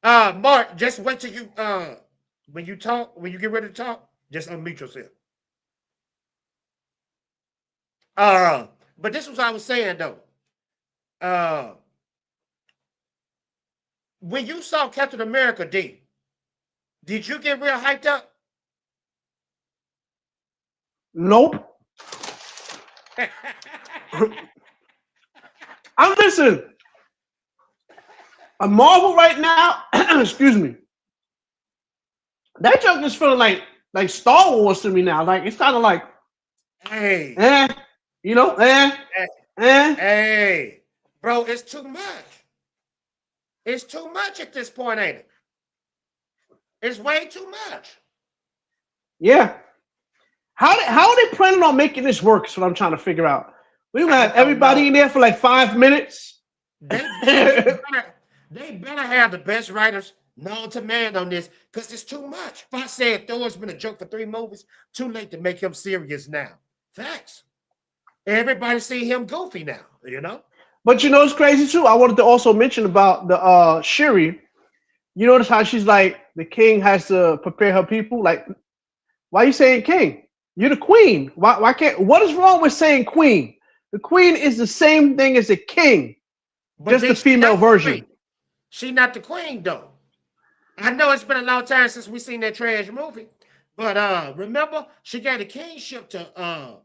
Mark, just wait till you when you talk, when you get ready to talk, just unmute yourself. But this was what I was saying though. When you saw Captain America, D, did you get real hyped up? Nope. I'm listen. A Marvel right now, excuse me. That joke is feeling like Star Wars to me now. Like it's kind of like, hey, hey, bro, it's too much. It's too much at this point, ain't it? It's way too much. Yeah. How are they planning on making this work? That's what I'm trying to figure out. We gonna have everybody in there for like 5 minutes. They better have the best writers known to man on this because it's too much. If I said Thor's been a joke for 3 movies, too late to make him serious now. Facts. Everybody see him goofy now, you know? But you know it's crazy too. I wanted to also mention about the Shuri. You notice how she's like the king has to prepare her people? Like, why are you saying king? You're the queen. Why can't what is wrong with saying queen? The queen is the same thing as the king. But just the female version. She not the queen though. I know it's been a long time since we seen that trash movie, but remember she gave the kingship to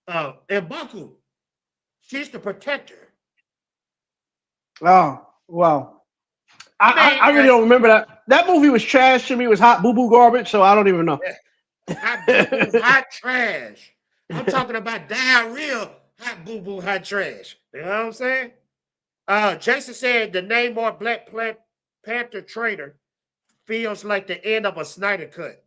Mbaku. She's the protector. Oh wow! I really don't remember that. That movie was trash to me. It was hot boo boo garbage. So I don't even know. Hot trash. I'm talking about diarrhea. Hot boo boo, hot trash. You know what I'm saying? Jason said the Namor Black Panther trailer feels like the end of a Snyder cut.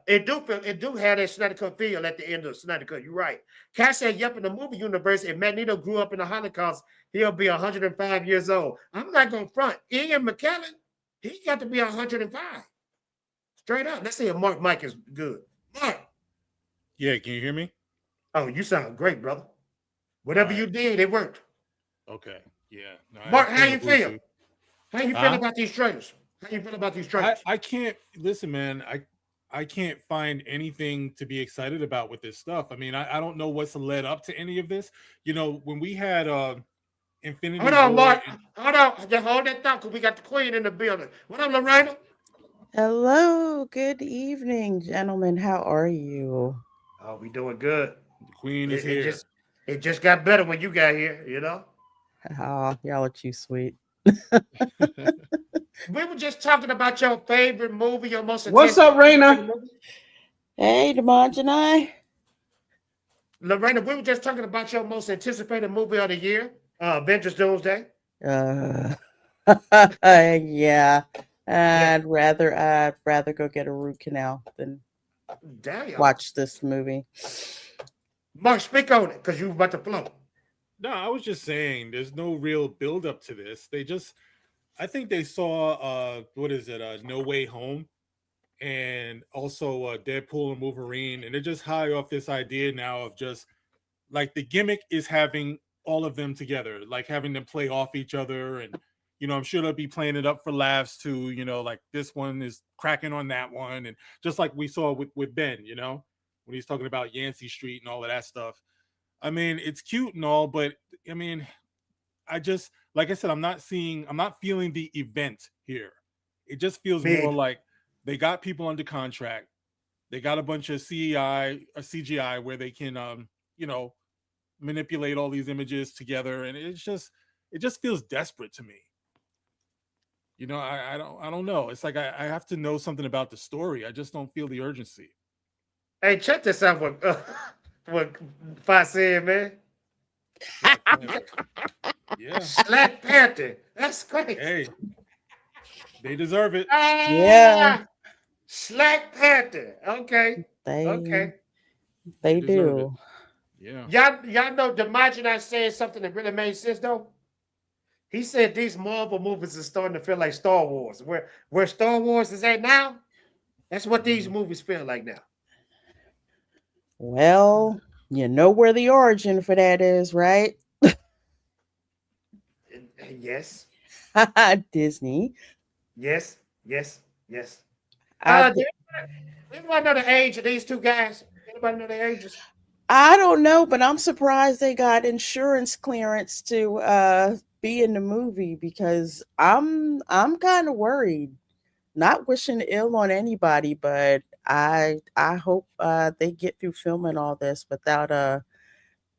It do have that Snyder cut feel at the end of Snyder cut. You're right. Cass said, "Yep, in the movie universe, if Magneto grew up in the Holocaust, he'll be 105 years old." I'm not gonna front. Ian McKellen, he got to be 105. Straight up. Let's see if Mark Mike is good. Mark. Yeah, can you hear me? Oh, you sound great, brother. Whatever you did, it worked. Okay. Yeah. No, Mark, how you feel? How you feel about these trailers? How you feel about these trailers? I can't listen, man. I can't find anything to be excited about with this stuff. I mean, I don't know what's led up to any of this. You know, when we had Infinity Hold on, War Mark. Hold on. Just hold that thought because we got the queen in the building. What up, LaReina? Hello. Good evening, gentlemen. How are you? Oh, we doing good. The queen is here. It just got better when you got here, you know? Oh, y'all are too sweet. We were just talking about your favorite movie, your most. What's up, Raina? Hey, Dmajini. LaReina, we were just talking about your most anticipated movie of the year, Avengers Doomsday. Yeah. I'd rather go get a root canal than watch this movie. Mark, speak on it because you about to flow. No, I was just saying there's no real build up to this. I think they saw No Way Home and also Deadpool and Wolverine, and they're just high off this idea now of just like the gimmick is having all of them together, like having them play off each other, and I'm sure they'll be playing it up for laughs too, like this one is cracking on that one, and just like we saw with Ben, when he's talking about Yancey Street and all of that stuff. I mean, it's cute and all, but I mean, like I said, I'm not feeling the event here. It just feels more like they got people under contract. They got a bunch of CGI where they can, manipulate all these images together. And it just feels desperate to me. I don't know. It's like, I have to know something about the story. I just don't feel the urgency. Hey, check this out. What Fox said, man. Yeah. Black Panther. That's great. Hey, they deserve it. Yeah. Black Panther. Okay. They do. Yeah. Y'all know Dmajini said something that really made sense though. He said these Marvel movies are starting to feel like Star Wars. Where Star Wars is at now, that's what these movies feel like now. Well, you know where the origin for that is, right? Yes. Disney. Yes. Do anybody know the age of these two guys? Anybody know their ages? I don't know, but I'm surprised they got insurance clearance to be in the movie because I'm kind of worried. Not wishing ill on anybody, but I hope they get through filming all this without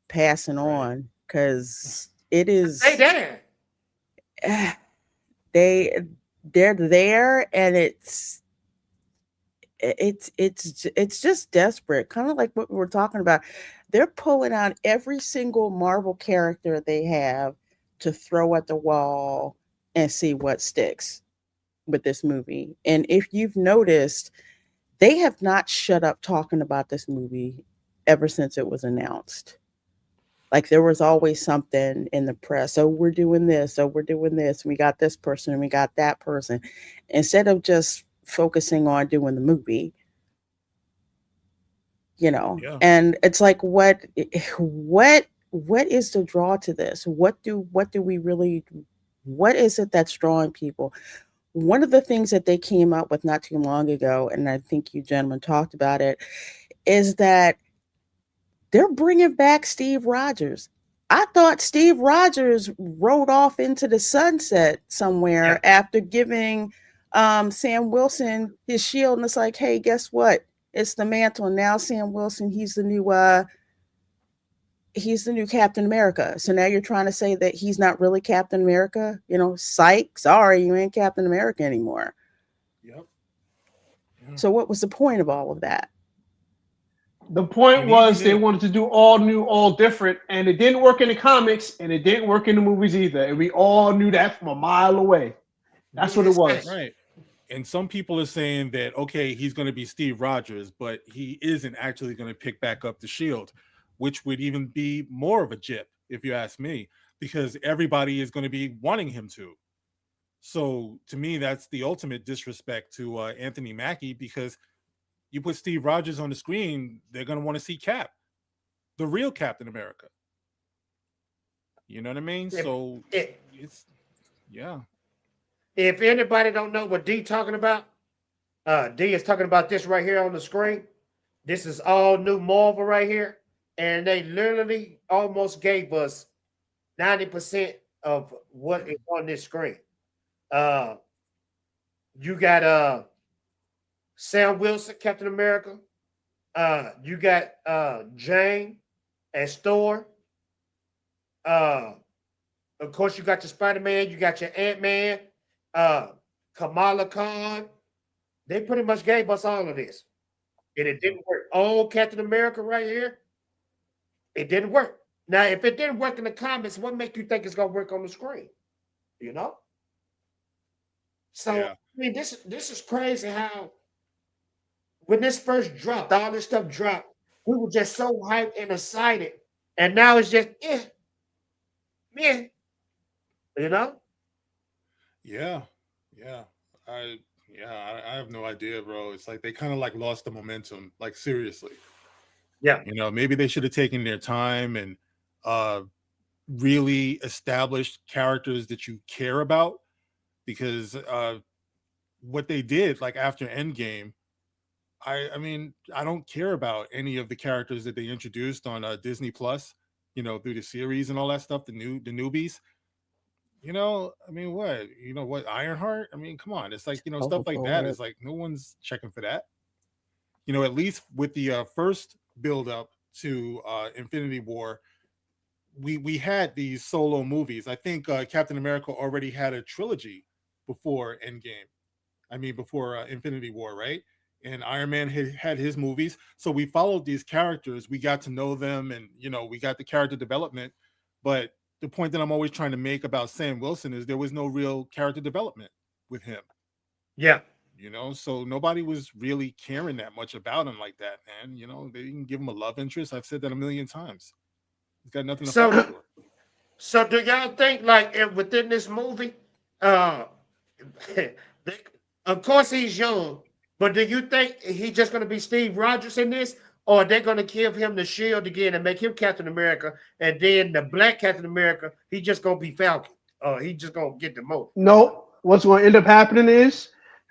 passing on because it is They there. they're there and it's just desperate, kind of like what we were talking about. They're pulling out every single Marvel character they have to throw at the wall and see what sticks with this movie. And if you've noticed, they have not shut up talking about this movie ever since it was announced. Like there was always something in the press. Oh, we're doing this. Oh, we're doing this. We got this person and we got that person. Instead of just focusing on doing the movie, Yeah. and it's like, what is the draw to this? What do we really, what is it that's drawing people? One of the things that they came up with not too long ago, and I think you gentlemen talked about it, is that they're bringing back Steve Rogers. I thought Steve Rogers rode off into the sunset somewhere after giving Sam Wilson his shield, and it's like, hey, guess what? It's the mantle. And now Sam Wilson, he's the new Captain America. So now you're trying to say that he's not really Captain America? Psych, sorry, you ain't Captain America anymore. Yep. Yeah. So what was the point of all of that? The point was they wanted to do all new, all different, and it didn't work in the comics, and it didn't work in the movies either. And we all knew that from a mile away. That's what it was. Right. And some people are saying that, okay, he's going to be Steve Rogers, but he isn't actually going to pick back up the shield, which would even be more of a jip, if you ask me, because everybody is going to be wanting him to. So to me, that's the ultimate disrespect to Anthony Mackie, because you put Steve Rogers on the screen, they're going to want to see Cap, the real Captain America. You know what I mean? So it's, yeah. If anybody don't know what D talking about, D is talking about this right here on the screen. This is all new Marvel right here. And they literally almost gave us 90% of what is on this screen. You got Sam Wilson, Captain America. You got Jane as Thor. Of course, you got your Spider-Man. You got your Ant-Man. Kamala Khan. They pretty much gave us all of this. And it didn't work. Old Captain America right here. It didn't work. Now, if it didn't work in the comics, what makes you think it's going to work on the screen? So, yeah. I mean, this is crazy how when this first dropped, all this stuff dropped, we were just so hyped and excited. And now it's just, man. Yeah. I have no idea, bro. It's like they kind of like lost the momentum, like seriously. Yeah. Maybe they should have taken their time and really established characters that you care about, because what they did, like after Endgame, I mean, I don't care about any of the characters that they introduced on Disney Plus, through the series and all that stuff, the newbies. I mean, what, Ironheart? I mean, come on. It's like, stuff like that is like, no one's checking for that. At least with the first build up to Infinity War, we had these solo movies. I think Captain America already had a trilogy before Endgame. I mean, before Infinity War, right? And Iron Man had his movies. So we followed these characters. We got to know them, and, we got the character development. But the point that I'm always trying to make about Sam Wilson is there was no real character development with him. Yeah. So nobody was really caring that much about him like that, man. They didn't give him a love interest. I've said that a million times. He's got nothing to fight for. So do y'all think, like, within this movie, of course he's young, but do you think he's just going to be Steve Rogers in this? Or they're going to give him the shield again and make him Captain America, and then the black Captain America, he's just going to be Falcon. He's just going to get the most. No, what's going to end up happening is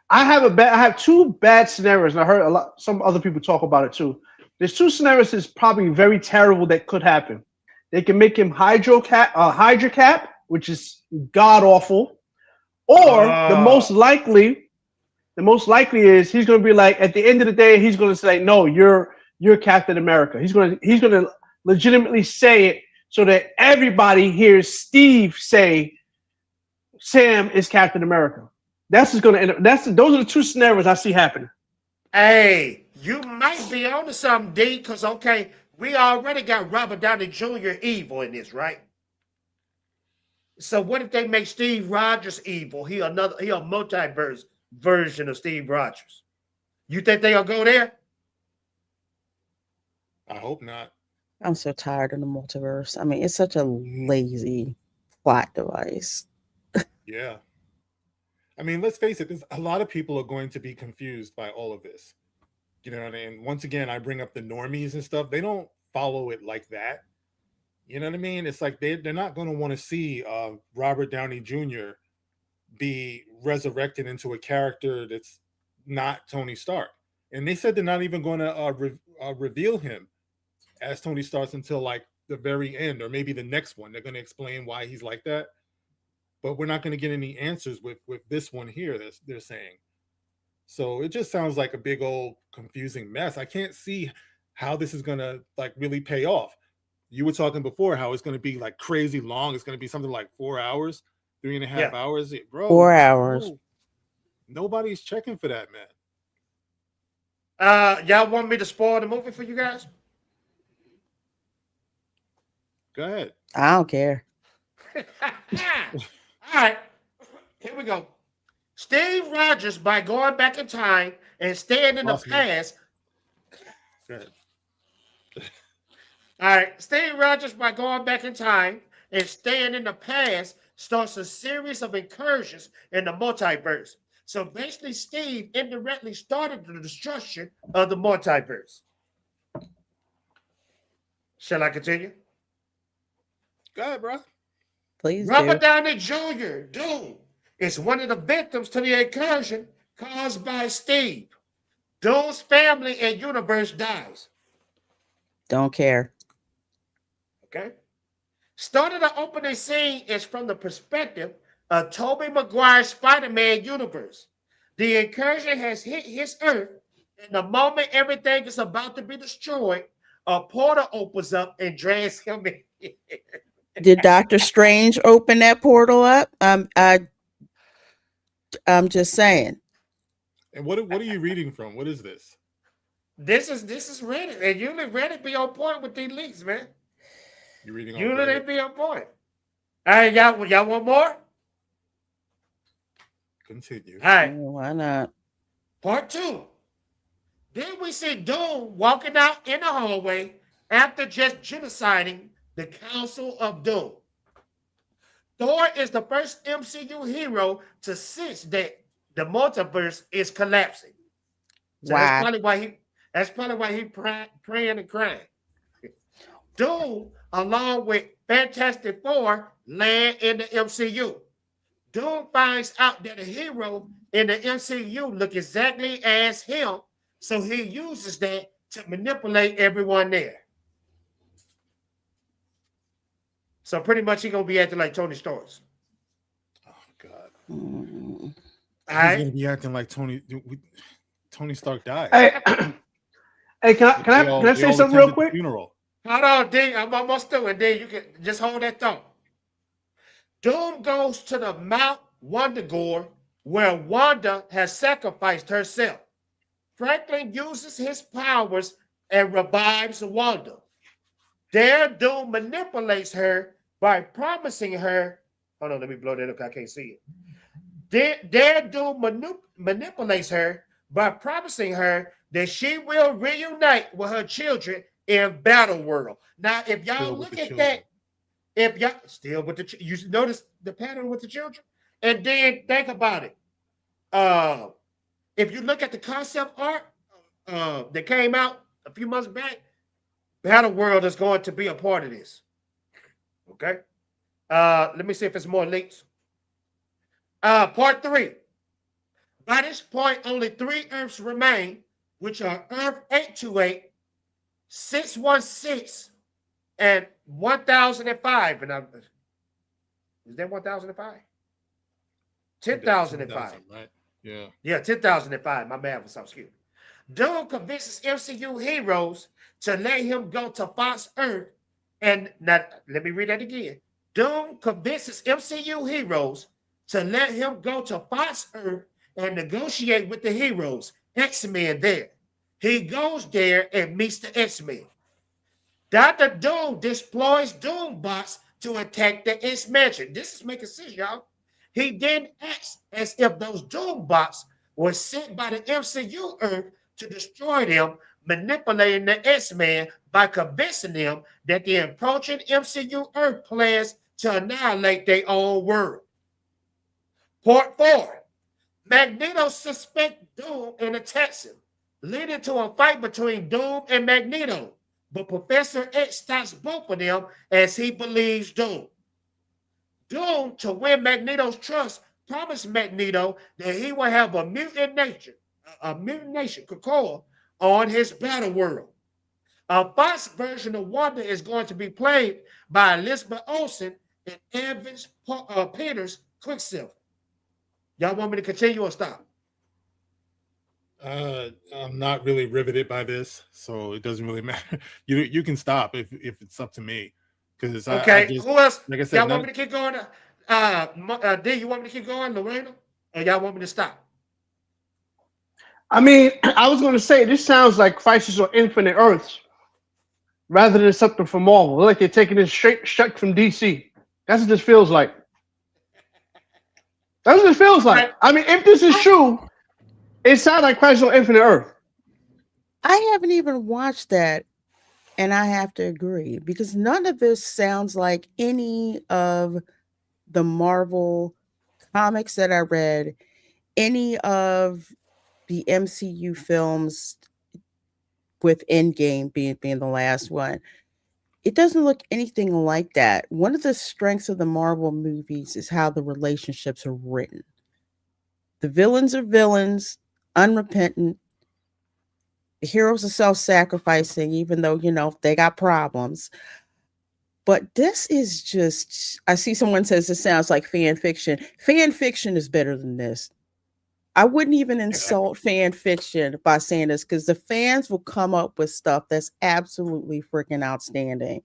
I have two bad scenarios, and I heard some other people talk about it too. There's two scenarios that's probably very terrible that could happen. They can make him Hydra Cap, which is god awful, or the most likely is he's going to be like, at the end of the day, he's going to say, no, you're Captain America. He's going to legitimately say it so that everybody hears Steve say Sam is Captain America. That's just going to end up. Those are the two scenarios I see happening. Hey, you might be onto something, D, because, okay, we already got Robert Downey Jr. evil in this, right? So what if they make Steve Rogers evil? He a multiverse version of Steve Rogers. You think they'll go there? I hope not. I'm so tired of the multiverse. I mean, it's such a lazy plot device. Yeah. I mean, let's face it, a lot of people are going to be confused by all of this. You know what I mean? Once again, I bring up the normies and stuff. They don't follow it like that. You know what I mean? It's like they're not going to want to see Robert Downey Jr. be resurrected into a character that's not Tony Stark. And they said they're not even going to reveal him as Tony Stark until like the very end, or maybe the next one. They're going to explain why he's like that. But we're not going to get any answers with this one here that they're saying. So it just sounds like a big old confusing mess. I can't see how this is going to like really pay off. You were talking before how it's going to be like crazy long. It's going to be something like 4 hours, 3.5 hours. Bro, 4 hours. Nobody's checking for that, man. Y'all want me to spoil the movie for you guys? Go ahead. I don't care. All right, here we go. Steve Rogers, by going back in time and staying in the past. Go ahead. All right, Steve Rogers, by going back in time and staying in the past, starts a series of incursions in the multiverse. So basically, Steve indirectly started the destruction of the multiverse. Shall I continue? Go ahead, bro. Please Robert Downey Jr., Doom, is one of the victims to the incursion caused by Steve. Doom's family and universe dies. Don't care. Okay. Starting the opening scene is from the perspective of Tobey Maguire's Spider-Man universe. The incursion has hit his Earth, and the moment everything is about to be destroyed, a portal opens up and drags him in. Did Doctor Strange open that portal up? I'm just saying. And what are you reading from? What is this? This is Reddit, and usually Reddit be on point with these leaks, man. You're reading on Usually they Reddit? be on point. All right, y'all want more? Continue. All right. Why not? Part 2. Then we see Doom walking out in the hallway after just genociding the Council of Doom. Thor is the first MCU hero to sense that the multiverse is collapsing. So Wow. that's probably why he praying and crying. Doom, along with Fantastic Four, land in the MCU. Doom finds out that a hero in the MCU look exactly as him, so he uses that to manipulate everyone there. So pretty much he's gonna be acting like Tony Stark. Oh God. Mm. He's gonna be acting like Tony Stark died. Hey, can I say something real quick? Funeral. Hold on, D. I'm almost through, and then you can just hold that thought. Doom goes to the Mount Wundagore, where Wanda has sacrificed herself. Franklin uses his powers and revives Wanda. There, Doom manipulates her by promising her. Hold on, let me blow that up. I can't see it. There, Doom manipulates her by promising her that she will reunite with her children in Battle World. Now, if y'all look at that, if y'all still with the, you notice the pattern with the children, and then think about it. If you look at the concept art that came out a few months back, Battle World is going to be a part of this. Okay. Let me see if it's more links. Part 3. By this point, only 3 Earths remain, which are Earth 828, 616, and 1005. And is that 1005? 10,005. Right? Yeah. Yeah, 10,005. My math was obscure. Doom convinces MCU heroes to let him go to Fox Earth. And now, let me read that again. Doom convinces MCU heroes to let him go to Fox Earth and negotiate with the heroes, X-Men there. He goes there and meets the X-Men. Dr. Doom deploys Doombots to attack the X-Mansion. This is making sense, y'all. He then acts as if those Doombots were sent by the MCU Earth to destroy them, manipulating the X-Men by convincing them that the approaching MCU Earth plans to annihilate their own world. Part 4. Magneto suspects Doom and attacks him, leading to a fight between Doom and Magneto. But Professor X stops both of them as he believes Doom. Doom, to win Magneto's trust, promised Magneto that he will have a mutant nation, Krakoa, on his battle world. A Fox version of Wanda is going to be played by Elizabeth Olsen and Evans Peters Quicksilver. Y'all want me to continue or stop? I'm not really riveted by this, so it doesn't really matter. You can stop if it's up to me. Because okay, who else? Like I said, y'all want me to keep going? D, you want me to keep going, LaReina? Or y'all want me to stop? I mean, I was going to say, this sounds like Crisis on Infinite Earths rather than something from Marvel. Like they're taking it straight from DC. That's what this feels like. That's what it feels like. I mean, if this is true, it sounds like Crisis on Infinite Earth. I haven't even watched that, and I have to agree, because none of this sounds like any of the Marvel comics that I read, any of the MCU films, with Endgame being the last one. It doesn't look anything like that. One of the strengths of the Marvel movies is how the relationships are written. The villains are villains, unrepentant. The heroes are self-sacrificing, even though, they got problems. But this is just, I see someone says this sounds like fan fiction. Fan fiction is better than this. I wouldn't even insult fan fiction by saying this, because the fans will come up with stuff that's absolutely freaking outstanding.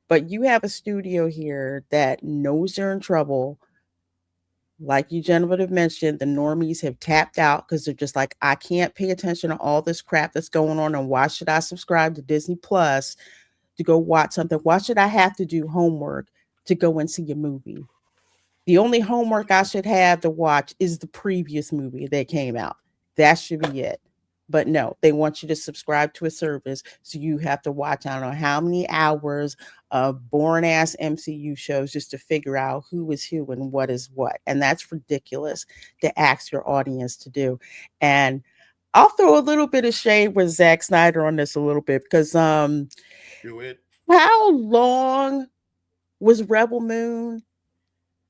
But you have a studio here that knows they're in trouble. Like you gentlemen have mentioned, the normies have tapped out because they're just like, I can't pay attention to all this crap that's going on. And why should I subscribe to Disney Plus to go watch something? Why should I have to do homework to go and see a movie? The only homework I should have to watch is the previous movie that came out. That should be it. But no, they want you to subscribe to a service. So you have to watch, I don't know how many hours of boring ass MCU shows just to figure out who is who and what is what. And that's ridiculous to ask your audience to do. And I'll throw a little bit of shade with Zack Snyder on this a little bit, because do it. How long was Rebel Moon?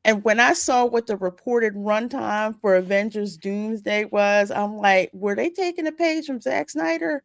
And when I saw what the reported runtime for Avengers Doomsday was, I'm like, were they taking a page from Zack Snyder?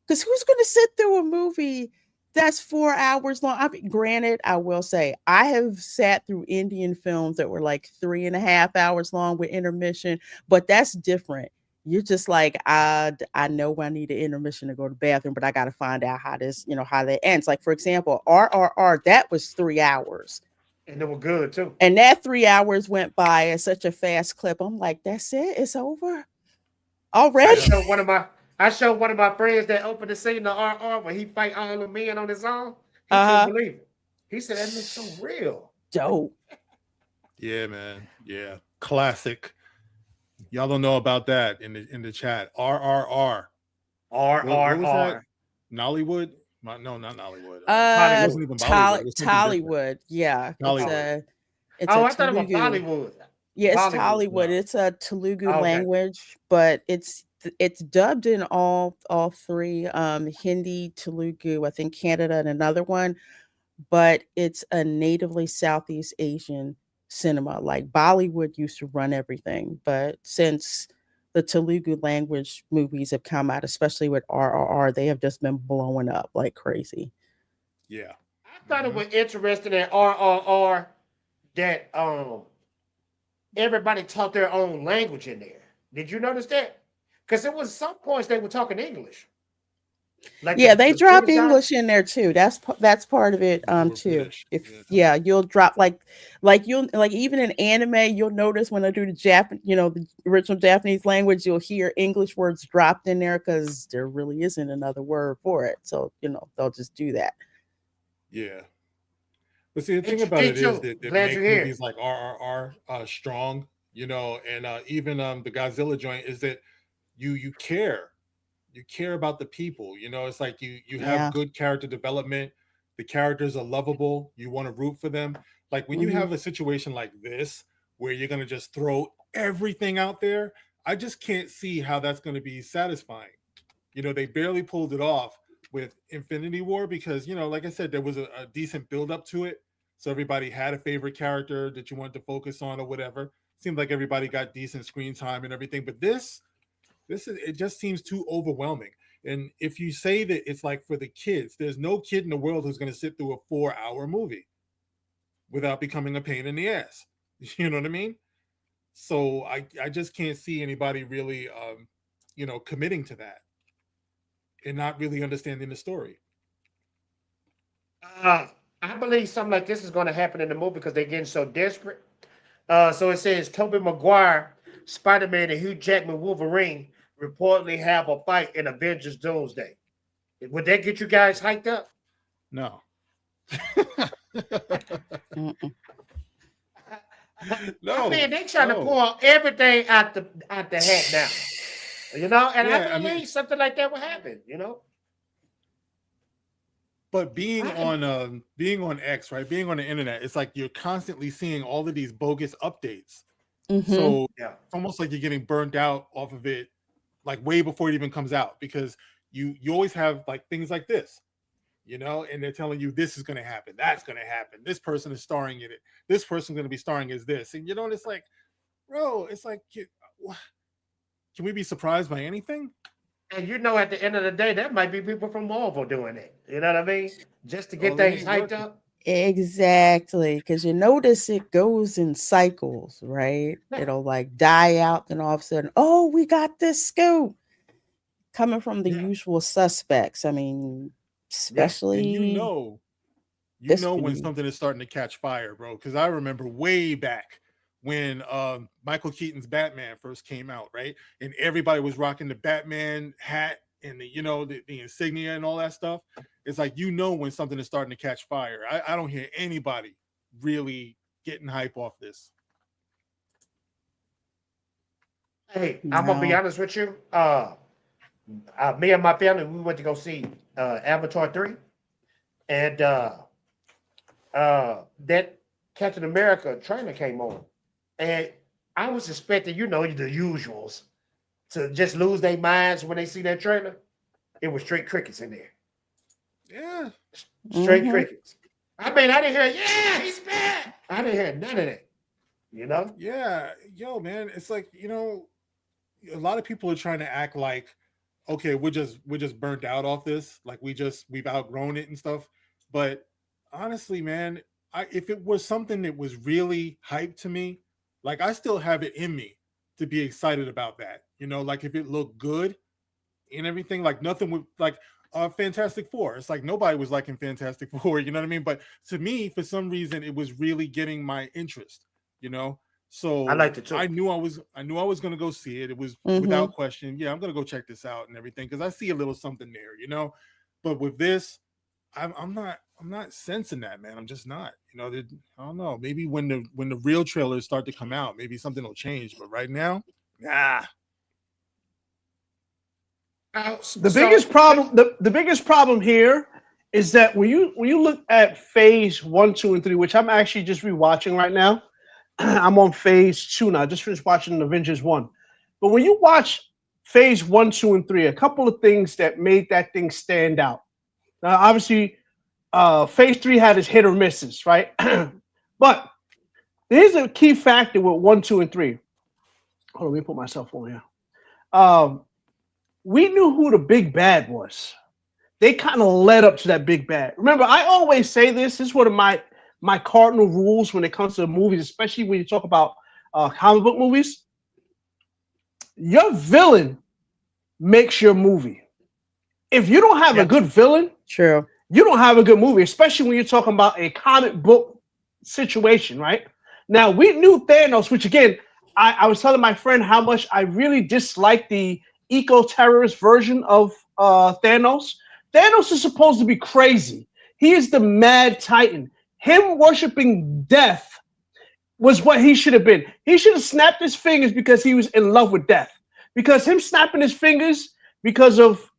Because who's going to sit through a movie that's 4 hours long? I mean, granted, I will say, I have sat through Indian films that were like 3.5 hours long with intermission, but that's different. You're just like, I know I need an intermission to go to the bathroom, but I got to find out how this, how that ends. Like, for example, RRR, that was 3 hours. And they were good too. And that 3 hours went by at such a fast clip. I'm like, that's it? It's over already? I showed one of my friends that opened the scene to RR when he fight all the men on his own. He couldn't believe it. He said, that looks so real. Dope. Yeah, man. Yeah. Classic. Y'all don't know about that in the chat. RRR. RRR. Nollywood? No, not Nollywood. It wasn't even Tollywood. Yeah. Tollywood. I thought it was Bollywood. Yeah, it's Tollywood. It's a Telugu language, but it's dubbed in all three, Hindi, Telugu, I think Canada, and another one. But it's a natively Southeast Asian cinema. Like Bollywood used to run everything, but since the Telugu language movies have come out, especially with RRR, they have just been blowing up like crazy. Yeah. I thought it was interesting in RRR that everybody taught their own language in there. Did you notice that? Because there was some points they were talking English. Like Yeah, they drop British guy- English in there too. That's part of it too. British, If yeah, you'll drop like you'll like even in anime, you'll notice when they do the original Japanese language, you'll hear English words dropped in there because there really isn't another word for it. So they'll just do that. Yeah. But see, the thing about it is that make movies like RRR strong, and even the Godzilla joint is that you care. You care about the people, it's like you have good character development. The characters are lovable. You want to root for them. Like when you have a situation like this where you're going to just throw everything out there, I just can't see how that's going to be satisfying. They barely pulled it off with Infinity War because, like I said, there was a decent build up to it. So everybody had a favorite character that you wanted to focus on or whatever. Seemed like everybody got decent screen time and everything. But it just seems too overwhelming. And if you say that it's like for the kids, there's no kid in the world who's going to sit through a 4-hour movie without becoming a pain in the ass. You know what I mean? So I just can't see anybody really, committing to that and not really understanding the story. I believe something like this is going to happen in the movie because they're getting so desperate. So it says Tobey Maguire, Spider-Man, and Hugh Jackman Wolverine reportedly have a fight in Avengers Doomsday. Would that get you guys hyped up? No. No. I mean, they trying to pull everything out the hat now. And I believe something like that would happen, But being on X, right? Being on the internet, it's like you're constantly seeing all of these bogus updates. So it's almost like you're getting burnt out off of it, like way before it even comes out, because you always have like things like this, and they're telling you this is going to happen, that's going to happen, this person is starring in it, this person's going to be starring as this, and and it's like, bro, it's like, can we be surprised by anything? And at the end of the day, that might be people from Marvel doing it. You know what I mean? Just to get things hyped up. Exactly, because you notice it goes in cycles, right? It'll like die out, then all of a sudden, oh, we got this scoop coming from the usual suspects. I mean, especially and when something is starting to catch fire, bro. Because I remember way back when Michael Keaton's Batman first came out, right? And everybody was rocking the Batman hat and the insignia and all that stuff. It's like, when something is starting to catch fire. I don't hear anybody really getting hype off this. Hey, I'm gonna be honest with you. Me and my family, we went to go see Avatar 3, and that Captain America trailer came on, and I was expecting, the usuals to just lose their minds when they see that trailer. It was straight crickets in there. Yeah. Straight crickets. I mean, I didn't hear, yeah, he's bad. I didn't hear none of that. Yeah. Yo, man, it's like, a lot of people are trying to act like, okay, we're just burnt out off this. Like we've outgrown it and stuff. But honestly, man, if it was something that was really hyped to me, like I still have it in me to be excited about that. Like if it looked good and everything, like nothing would like Fantastic Four. It's like nobody was liking Fantastic Four, you know what I mean? But to me, for some reason, it was really getting my interest, So I liked it too. I knew I was gonna go see it. It was without question. Yeah, I'm gonna go check this out and everything because I see a little something there, But with this, I'm not sensing that, man. I'm just not. I don't know. Maybe when the real trailers start to come out, maybe something will change. But right now, nah. The biggest problem here is that when you look at phase 1, 2, and 3, which I'm actually just rewatching right now. I'm on phase 2 now. I just finished watching Avengers 1. But when you watch phase 1, 2, and 3, a couple of things that made that thing stand out. Now, obviously, phase 3 had its hit or misses, right? But Here's a key factor with 1, 2, and 3. Hold on, let me put my cell phone here. We knew who the big bad was. They kind of led up to that big bad. Remember, I always say this. This is one of my cardinal rules when it comes to movies, especially when you talk about comic book movies. Your villain makes your movie. If you don't have a good villain, true, you don't have a good movie, especially when you're talking about a comic book situation, right? Now, we knew Thanos, which again, I was telling my friend how much I really dislike the eco-terrorist version of Thanos. Thanos is supposed to be crazy. He is the mad titan. Him worshiping death was what he should have been. He should have snapped his fingers because he was in love with death. Because him snapping his fingers because of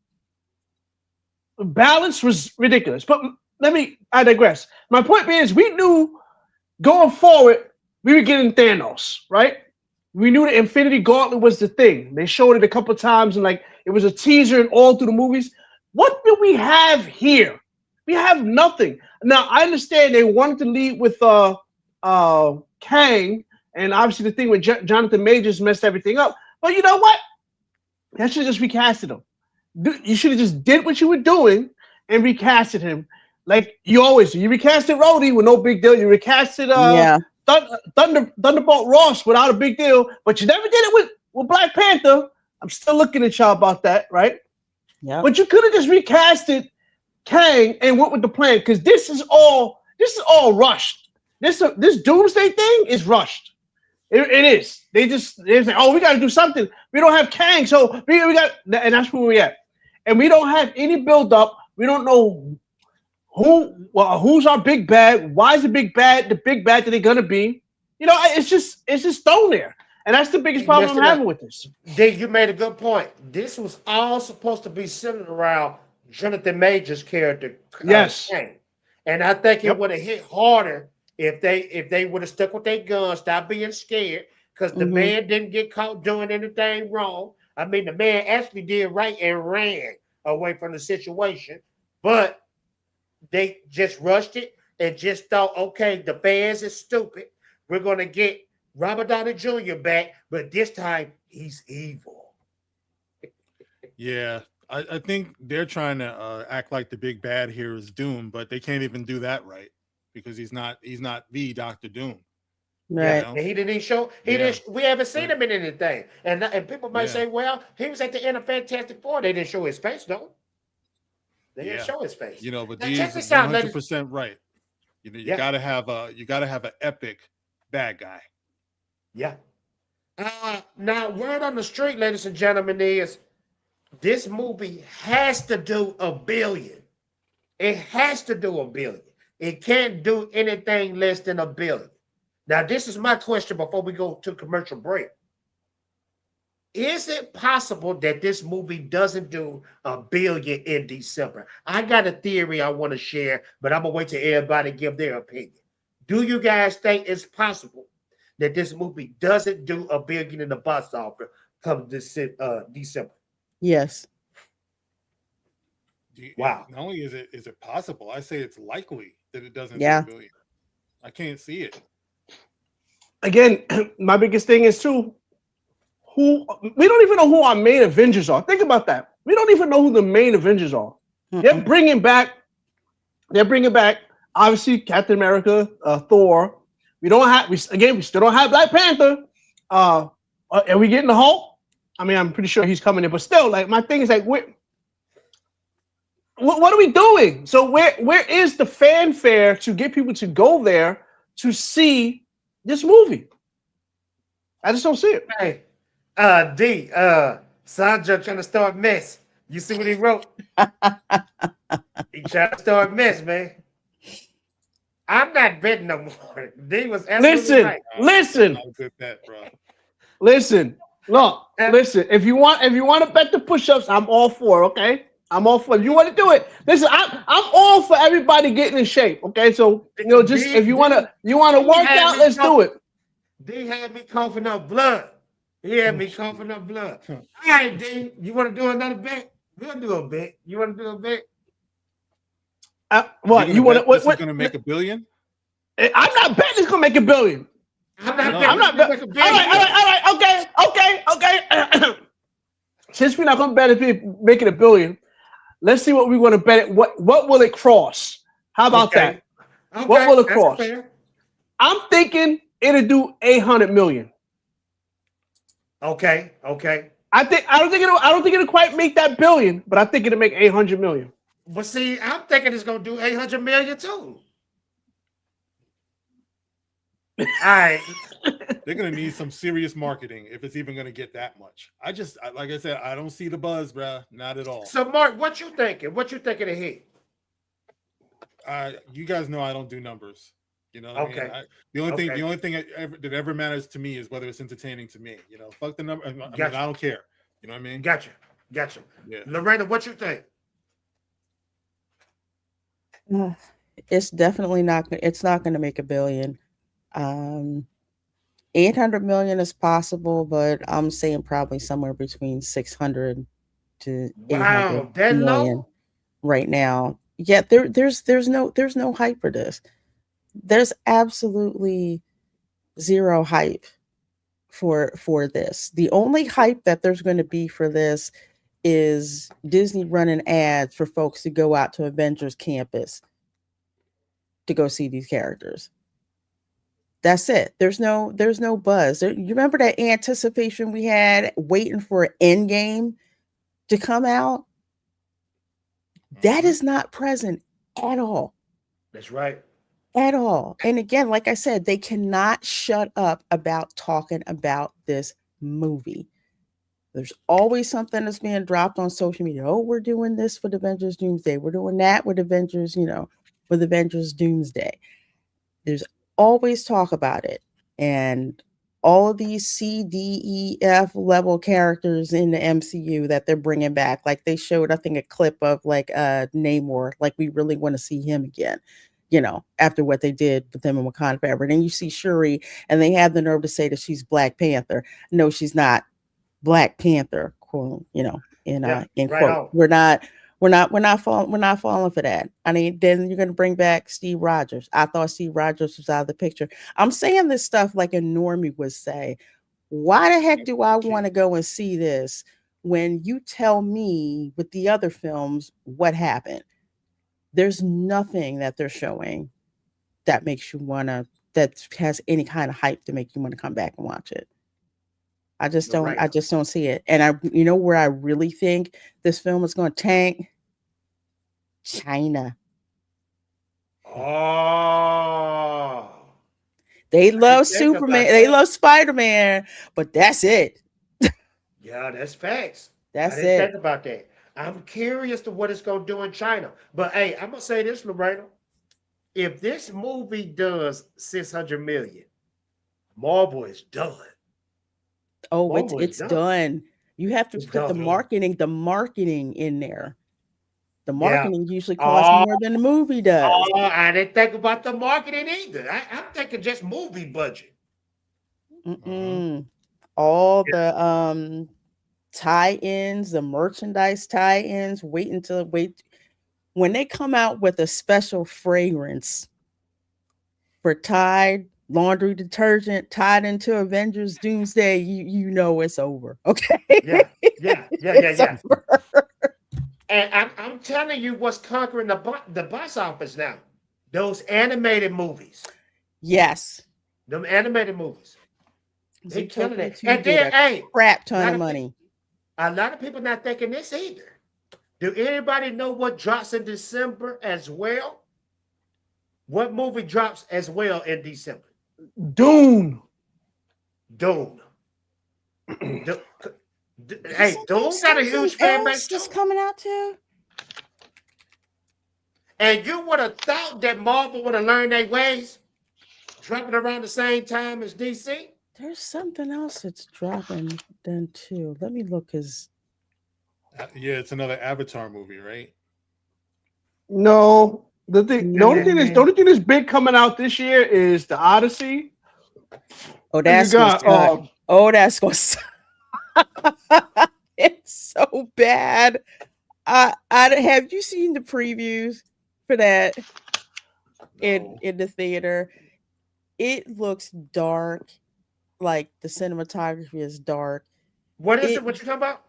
balance was ridiculous. But I digress. My point being is we knew going forward we were getting Thanos, right? We knew the Infinity Gauntlet was the thing. They showed it a couple of times and like it was a teaser and all through the movies. What do we have here? We have nothing. Now I understand they wanted to lead with Kang, and obviously the thing with Jonathan Majors messed everything up. But you know what? That should have just recasted him. You should have just did what you were doing and recasted him like you always do. You recasted Rhodey with no big deal. You recasted Thunderbolt Ross without a big deal, but you never did it with Black Panther. I'm still looking at y'all about that, right? Yeah. But you could have just recasted Kang and went with the plan because this is all rushed. This Doomsday thing is rushed. It is. They're like, oh, we got to do something. We don't have Kang, so we got, and that's where we're at. And we don't have any build up. We don't know who's our big bad. Why is the big bad that they're gonna be? You know, it's just thrown there, and that's the biggest problem I'm having with this. Dick, you made a good point. This was all supposed to be centered around Jonathan Majors' character. Yes, Kang. And I think it would have hit harder if they would have stuck with their guns, stopped being scared, because the man didn't get caught doing anything wrong. I mean, the man actually did right and ran away from the situation, but they just rushed it and just thought, okay, the fans is stupid. We're going to get Robert Downey Jr. back, but this time he's evil. Yeah, I think they're trying to act like the big bad here is Doom, but they can't even do that right because he's not the Dr. Doom. Right. You know? And he didn't show. We haven't seen him in anything. And people might say, well, he was at the end of Fantastic Four. They didn't show his face, though. They didn't show his face. You know, but now, these check this are out, 100% right. You know, you gotta have an epic bad guy. Yeah. Now, word on the street, ladies and gentlemen, is this movie has to do $1 billion. It has to do $1 billion. It can't do anything less than $1 billion. Now, this is my question before we go to commercial break. Is it possible that this movie doesn't do $1 billion in December? I got a theory I want to share, but I'm going to wait till everybody give their opinion. Do you guys think it's possible that this movie doesn't do $1 billion in the box office come this December? Yes. Wow. Not only is it possible, I say it's likely that it doesn't do $1 billion. I can't see it. Again, my biggest thing is too, we don't even know who our main Avengers are. Think about that. We don't even know who the main Avengers are. They're bringing back obviously Captain America, Thor. We still don't have Black Panther. Are we getting the Hulk? I mean, I'm pretty sure he's coming in, but still, like my thing is like, what are we doing? So where is the fanfare to get people to go there to see this movie? I just don't see it. Hey, Sandra trying to start mess. You see what he wrote? He trying to start mess, man. I'm not betting no more. D was listen, right. Listen. Good bet, bro. Listen. Look, listen. If you want to bet the push-ups, I'm all for. Okay, I'm all for. If you want to do it, listen. I'm all for everybody getting in shape. Okay, so just if you want to work out, let's do it. D had me coughing up blood. He had me coughing up blood. All right, D, you want to do another bet? We'll do a bet. You want to do a bet? What you want to? This is going to make $1 billion? I'm not betting it's going to make $1 billion. I'm not. I'm not. All right. Okay. Since we're not going to bet it make it $1 billion, let's see what we want to bet it. What will it cross? How about that? Okay, what will it that's cross? fair. I'm thinking it'll do 800 million. Okay. I don't think it'll quite make that $1 billion, but I think it'll make 800 million. But see, I'm thinking it's gonna do 800 million too. All right. They're gonna need some serious marketing if it's even gonna get that much. Like I said, I don't see the buzz, bruh. Not at all. So, Mark, what you thinking? What you thinking of hit? You guys know I don't do numbers. You know what Okay. I mean? The only thing that ever matters to me is whether it's entertaining to me. You know, fuck the number. I mean, I don't care. You know what I mean? Gotcha. Yeah. LaReina, what you think? It's definitely not. It's not going to make $1 billion. 800 million is possible, but I'm saying probably somewhere between 600 to 800 that million low? right now. Yeah, there's no hype for this. There's absolutely zero hype for this. The only hype that there's going to be for this is Disney running ads for folks to go out to Avengers Campus to go see these characters. That's it. There's no buzz. You remember that anticipation we had waiting for Endgame to come out? That is not present at all. That's right. At all. And again, like I said, they cannot shut up about talking about this movie. There's always something that's being dropped on social media. Oh, we're doing this with Avengers Doomsday. We're doing that with Avengers, with Avengers Doomsday. There's always talk about it. And all of these C, D, E, F level characters in the MCU that they're bringing back. Like they showed, I think, a clip of Namor. Like we really want to see him again. After what they did with them in Wakanda Forever. And then you see Shuri, and they have the nerve to say that she's Black Panther. No, she's not Black Panther, quote, in right quote. on. We're not falling for that. I mean, then you're gonna bring back Steve Rogers. I thought Steve Rogers was out of the picture. I'm saying this stuff like a normie would say. Why the heck do I want to go and see this when you tell me with the other films what happened? There's nothing that they're showing that makes you that has any kind of hype to make you want to come back and watch it. I just don't see it. And where I really think this film is going to tank? China. Oh. They love Superman. They love Spider-Man, but that's it. Yeah, that's facts. That's I didn't it. think about that. I'm curious to what it's going to do in China. But hey, I'm going to say this, LaReina. If this movie does 600 million, Marvel is done. Oh, Marvel it's is done. You have to It's put done. the marketing in there. The marketing usually costs more than the movie does. Oh, I didn't think about the marketing either. I'm thinking just movie budget. All the tie-ins, the merchandise tie-ins, wait when they come out with a special fragrance for Tide laundry detergent tied into Avengers Doomsday, you know it's over. Okay. Yeah. And I'm telling you what's conquering the box office now. Those animated movies. Yes. Them animated movies. They killing it. And then, crap ton of money. A lot of people not thinking this either. Do anybody know what drops in December as well? What movie drops as well in December? Dune. Hey, Dune got a huge fan base that's coming out too. And you would have thought that Marvel would have learned their ways, dropping around the same time as DC. There's something else that's dropping then too. Let me look. Yeah, it's another Avatar movie, right? No, the only thing that's big coming out this year is the Odyssey. Oh, that's going it's so bad. Have you seen the previews for that in the theater? It looks dark, like the cinematography is dark. What is it? What you talking about?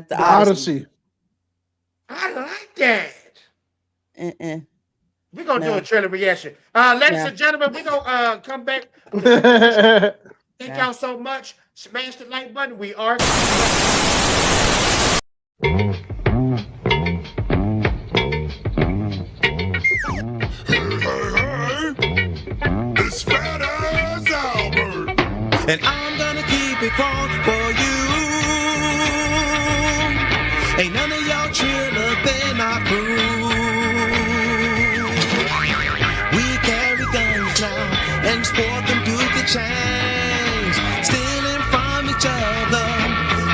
The Odyssey. I like that. Uh-uh. We're gonna do No. a trailer reaction. Ladies Yeah. and gentlemen, we're gonna come back. Thank y'all so much. Smash the like button. We are. It's Fat Ass Albert. And I'm gonna keep it for you. Ain't none of y'all chiller than our crew. We carry guns now and sport them through the chains, stealing from each other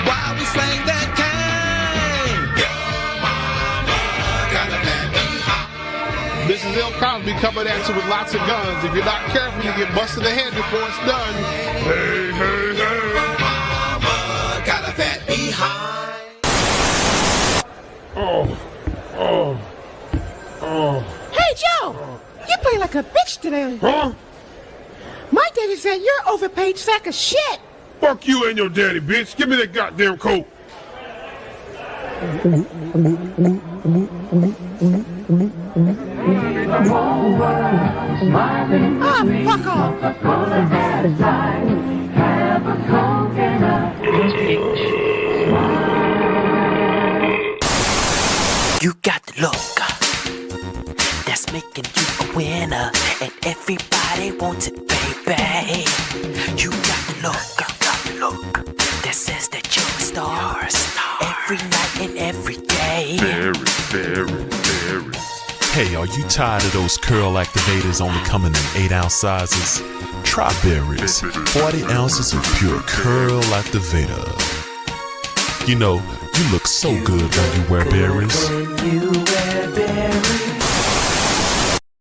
while we slang that cane. This is Il Cosby coming at you with lots of guns. If you're not careful, you get busted in the head before it's done. Hey, hey, hey. Mama got a fat behind. Hey, Joe! You play like a bitch today. Huh? My daddy said you're overpaid sack of shit. Fuck you and your daddy, bitch. Give me that goddamn coat. Ah, fuck off. You got the look that's making you a winner, and everybody wants it, baby. You got the look that says that you're a star, every night and every day. Very. Hey, are you tired of those curl activators only coming in 8-ounce sizes? Try berries, 40 ounces of pure curl activator. You know, you look so good when you wear berries.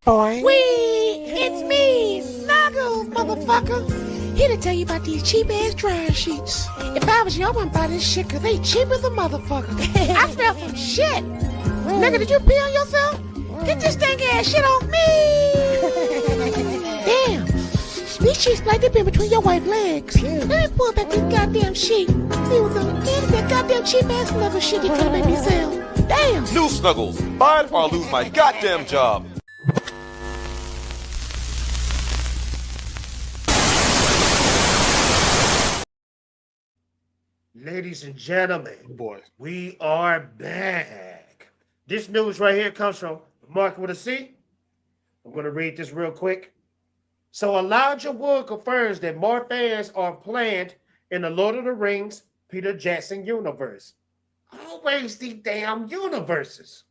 Wee! It's me, Snuggles, motherfucker. Here to tell you about these cheap-ass drying sheets. If I was you, I wouldn't buy this shit because they cheap as a motherfucker. I smell some shit. Nigga, did you pee on yourself? Get this stinking ass shit off me! Damn. These sheets like they've been between your white legs. Let me pull back this goddamn sheet. See what's on the end of that goddamn cheap-ass Snuggles shit you could've made me sell. Damn. New Snuggles. Buy it or I'll lose my goddamn job. Ladies and gentlemen, we are back. This news right here comes from Marc Wit A C. I'm going to read this real quick. So Elijah Wood confirms that more fans are planned in the Lord of the Rings Peter Jackson universe. Always these damn universes.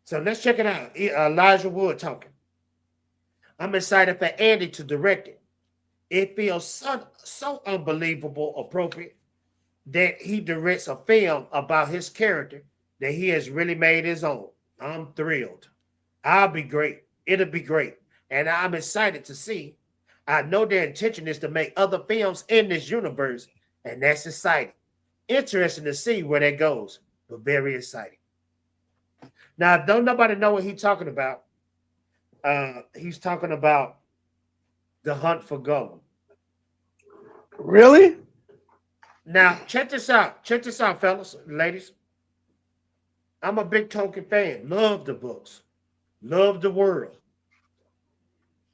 So let's check it out. Elijah Wood talking. I'm excited for Andy to direct it. It feels so unbelievable appropriate that he directs a film about his character that he has really made his own. I'm thrilled. I'll be great. It'll be great. And I'm excited to see. I know their intention is to make other films in this universe, and that's exciting. Interesting to see where that goes, but very exciting. Now, don't nobody know what he's talking about. He's talking about The Hunt for Gollum. Really? Now, check this out. Check this out, fellas, ladies. I'm a big Tolkien fan. Love the books. Love the world.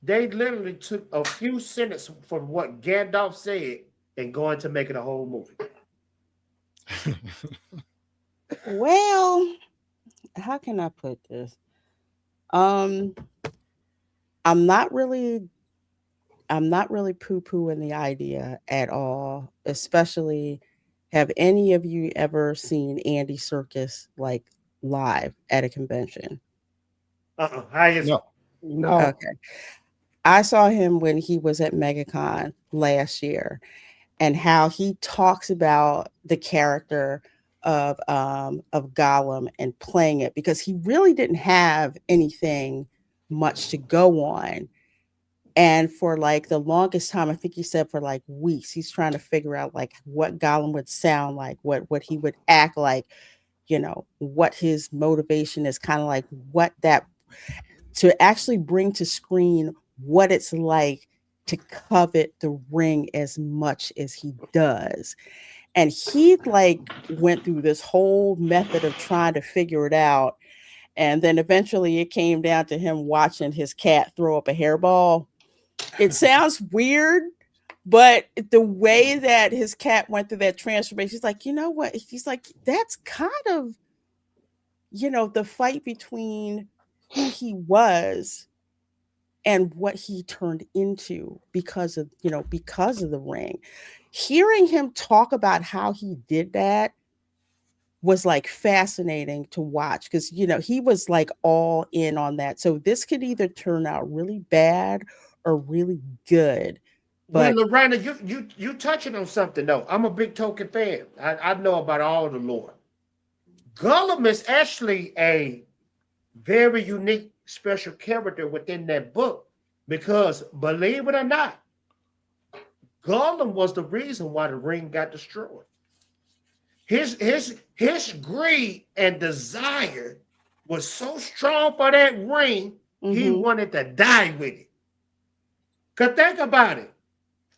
They literally took a few sentences from what Gandalf said and going to make it a whole movie. Well, how can I put this? I'm not really poo-pooing the idea at all, especially have any of you ever seen Andy Serkis like live at a convention? How is it? No. Okay. I saw him when he was at MegaCon last year, and how he talks about the character of Gollum and playing it, because he really didn't have anything much to go on. And for like the longest time, I think he said for like weeks, he's trying to figure out like what Gollum would sound like, what he would act like, you know, what his motivation is, kind of like what that to actually bring to screen what it's like to covet the ring as much as he does. And he like went through this whole method of trying to figure it out. And then eventually it came down to him watching his cat throw up a hairball. It sounds weird, but the way that his cat went through that transformation, he's like, you know what? He's like, that's kind of, you know, the fight between who he was and what he turned into because of the ring. Hearing him talk about how he did that was like fascinating to watch because, you know, he was like all in on that. So this could either turn out really bad or really good. But well, LaReina, you touching on something though. I'm a big Tolkien fan. I know about all the lore. Gollum is actually a very unique, special character within that book because, believe it or not, Gollum was the reason why the ring got destroyed. His greed and desire was so strong for that ring, he wanted to die with it. Cause think about it,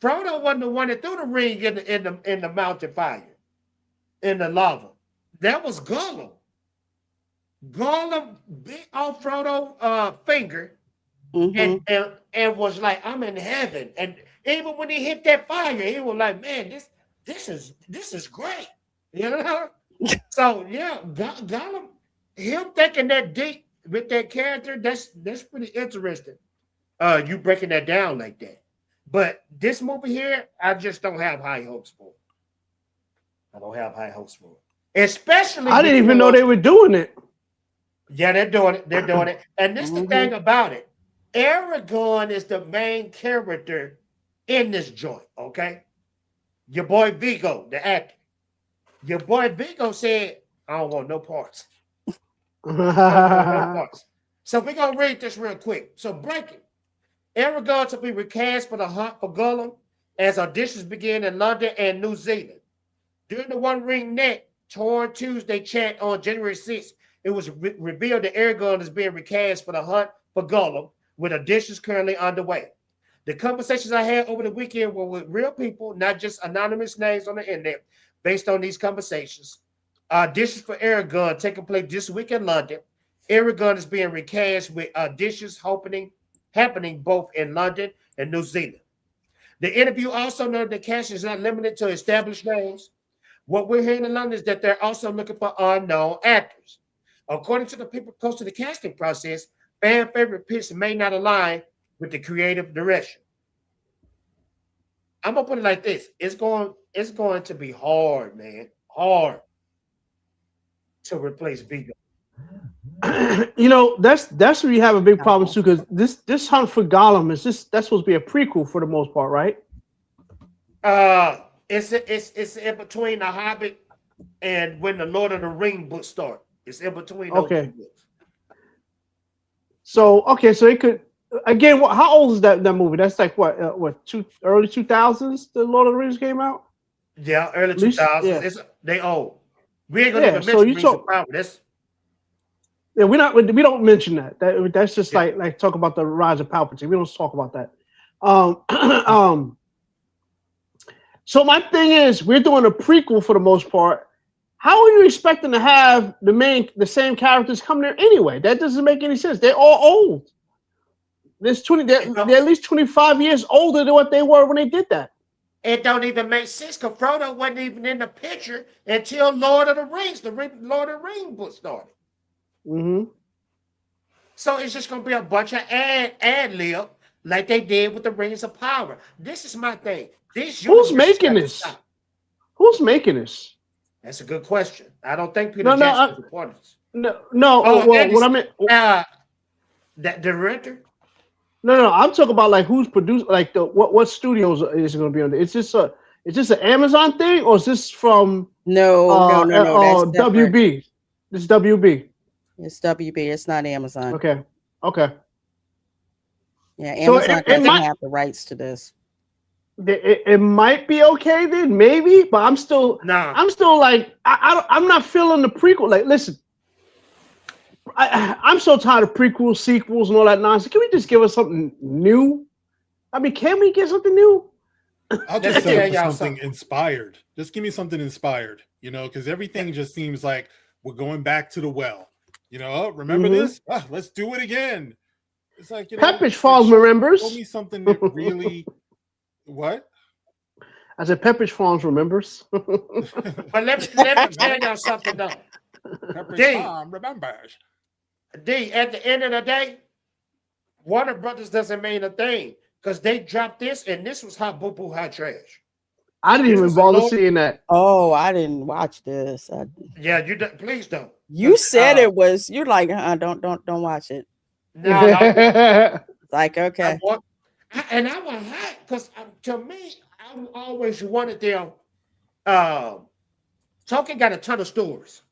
Frodo wasn't the one that threw the ring in the mountain fire, in the lava. That was Gollum. Gollum bit off Frodo's finger and was like, "I'm in heaven." And even when he hit that fire, he was like, "Man, this is great." You know? So yeah, Gollum, him thinking that deep with that character, that's pretty interesting. You breaking that down like that. But this movie here, I just don't have high hopes for. I don't have high hopes for it. Especially I didn't even know they were doing it. Yeah, they're doing it. They're doing it. And this is the thing about it. Aragorn is the main character in this joint, okay? Your boy Vigo, the actor. Your boy Vigo said, I don't want no parts. I don't want no parts. So we're going to read this real quick. So breaking. Aragorn to be recast for the Hunt for Gollum as auditions begin in London and New Zealand. During the One Ring Net Torn Tuesday chat on January 6th, it was revealed that Aragorn is being recast for the Hunt for Gollum, with auditions currently underway. The conversations I had over the weekend were with real people, not just anonymous names on the internet. Based on these conversations, auditions for Aragorn taking place this week in London. Aragorn is being recast with auditions happening both in London and New Zealand. The interview also noted that casting is not limited to established names. What we're hearing in London is that they're also looking for unknown actors. According to the people close to the casting process, fan favorite picks may not align with the creative direction. I'm gonna put it like this: it's going to be hard, man, hard to replace Vigo. You know, that's where you have a big problem too, because this Hunt for Gollum that's supposed to be a prequel for the most part, right? It's in between The Hobbit and when the Lord of the Ring book start. It's in between those two books. So it could again. How old is that movie? That's like what early 2000s. The Lord of the Rings came out. Yeah, early 2000s. Yeah. They old. We ain't gonna even mention Rings of Power. Yeah, we don't mention that. That's just like talk about the rise of Palpatine. We don't talk about that. So my thing is, we're doing a prequel for the most part. How are you expecting to have the same characters come there anyway? That doesn't make any sense. They're all old. They're at least 25 years older than what they were when they did that. It don't even make sense because Frodo wasn't even in the picture until Lord of the Rings, the Lord of the Rings book started. So it's just going to be a bunch of ad lib like they did with the Rings of Power. This is my thing. Who's making this? Who's making this? That's a good question. I don't think Peter Jackson is reporting this. What I meant, that director. No. I'm talking about like who's produced, like what studios is it going to be on? Is this an Amazon thing or is this from no? That's WB. This is WB. It's WB. It's not Amazon. Okay. Yeah, Amazon doesn't have the rights to this. It might be okay then, maybe, but I'm still like I'm not feeling the prequel. Like, listen, I'm so tired of prequels, sequels, and all that nonsense. Can we just give us something new? I mean, can we get something new? I'll just settle for something inspired. Just give me something inspired, because everything just seems like we're going back to the well. Remember this? Let's do it again. It's like, Pepperidge Farms remembers. Show me something that really. What? I said Pepperidge Farms remembers. But let me tell y'all something though. Pepperidge Farm remembers. D, at the end of the day, Warner Brothers doesn't mean a thing because they dropped this, and this was hot boo boo hot trash. I didn't even bother seeing that. Oh, I didn't watch this. Yeah, please don't. You said it was. You're like, don't watch it. No. Like, okay. And I was hot because to me, I always wanted them. Tolkien got a ton of stories.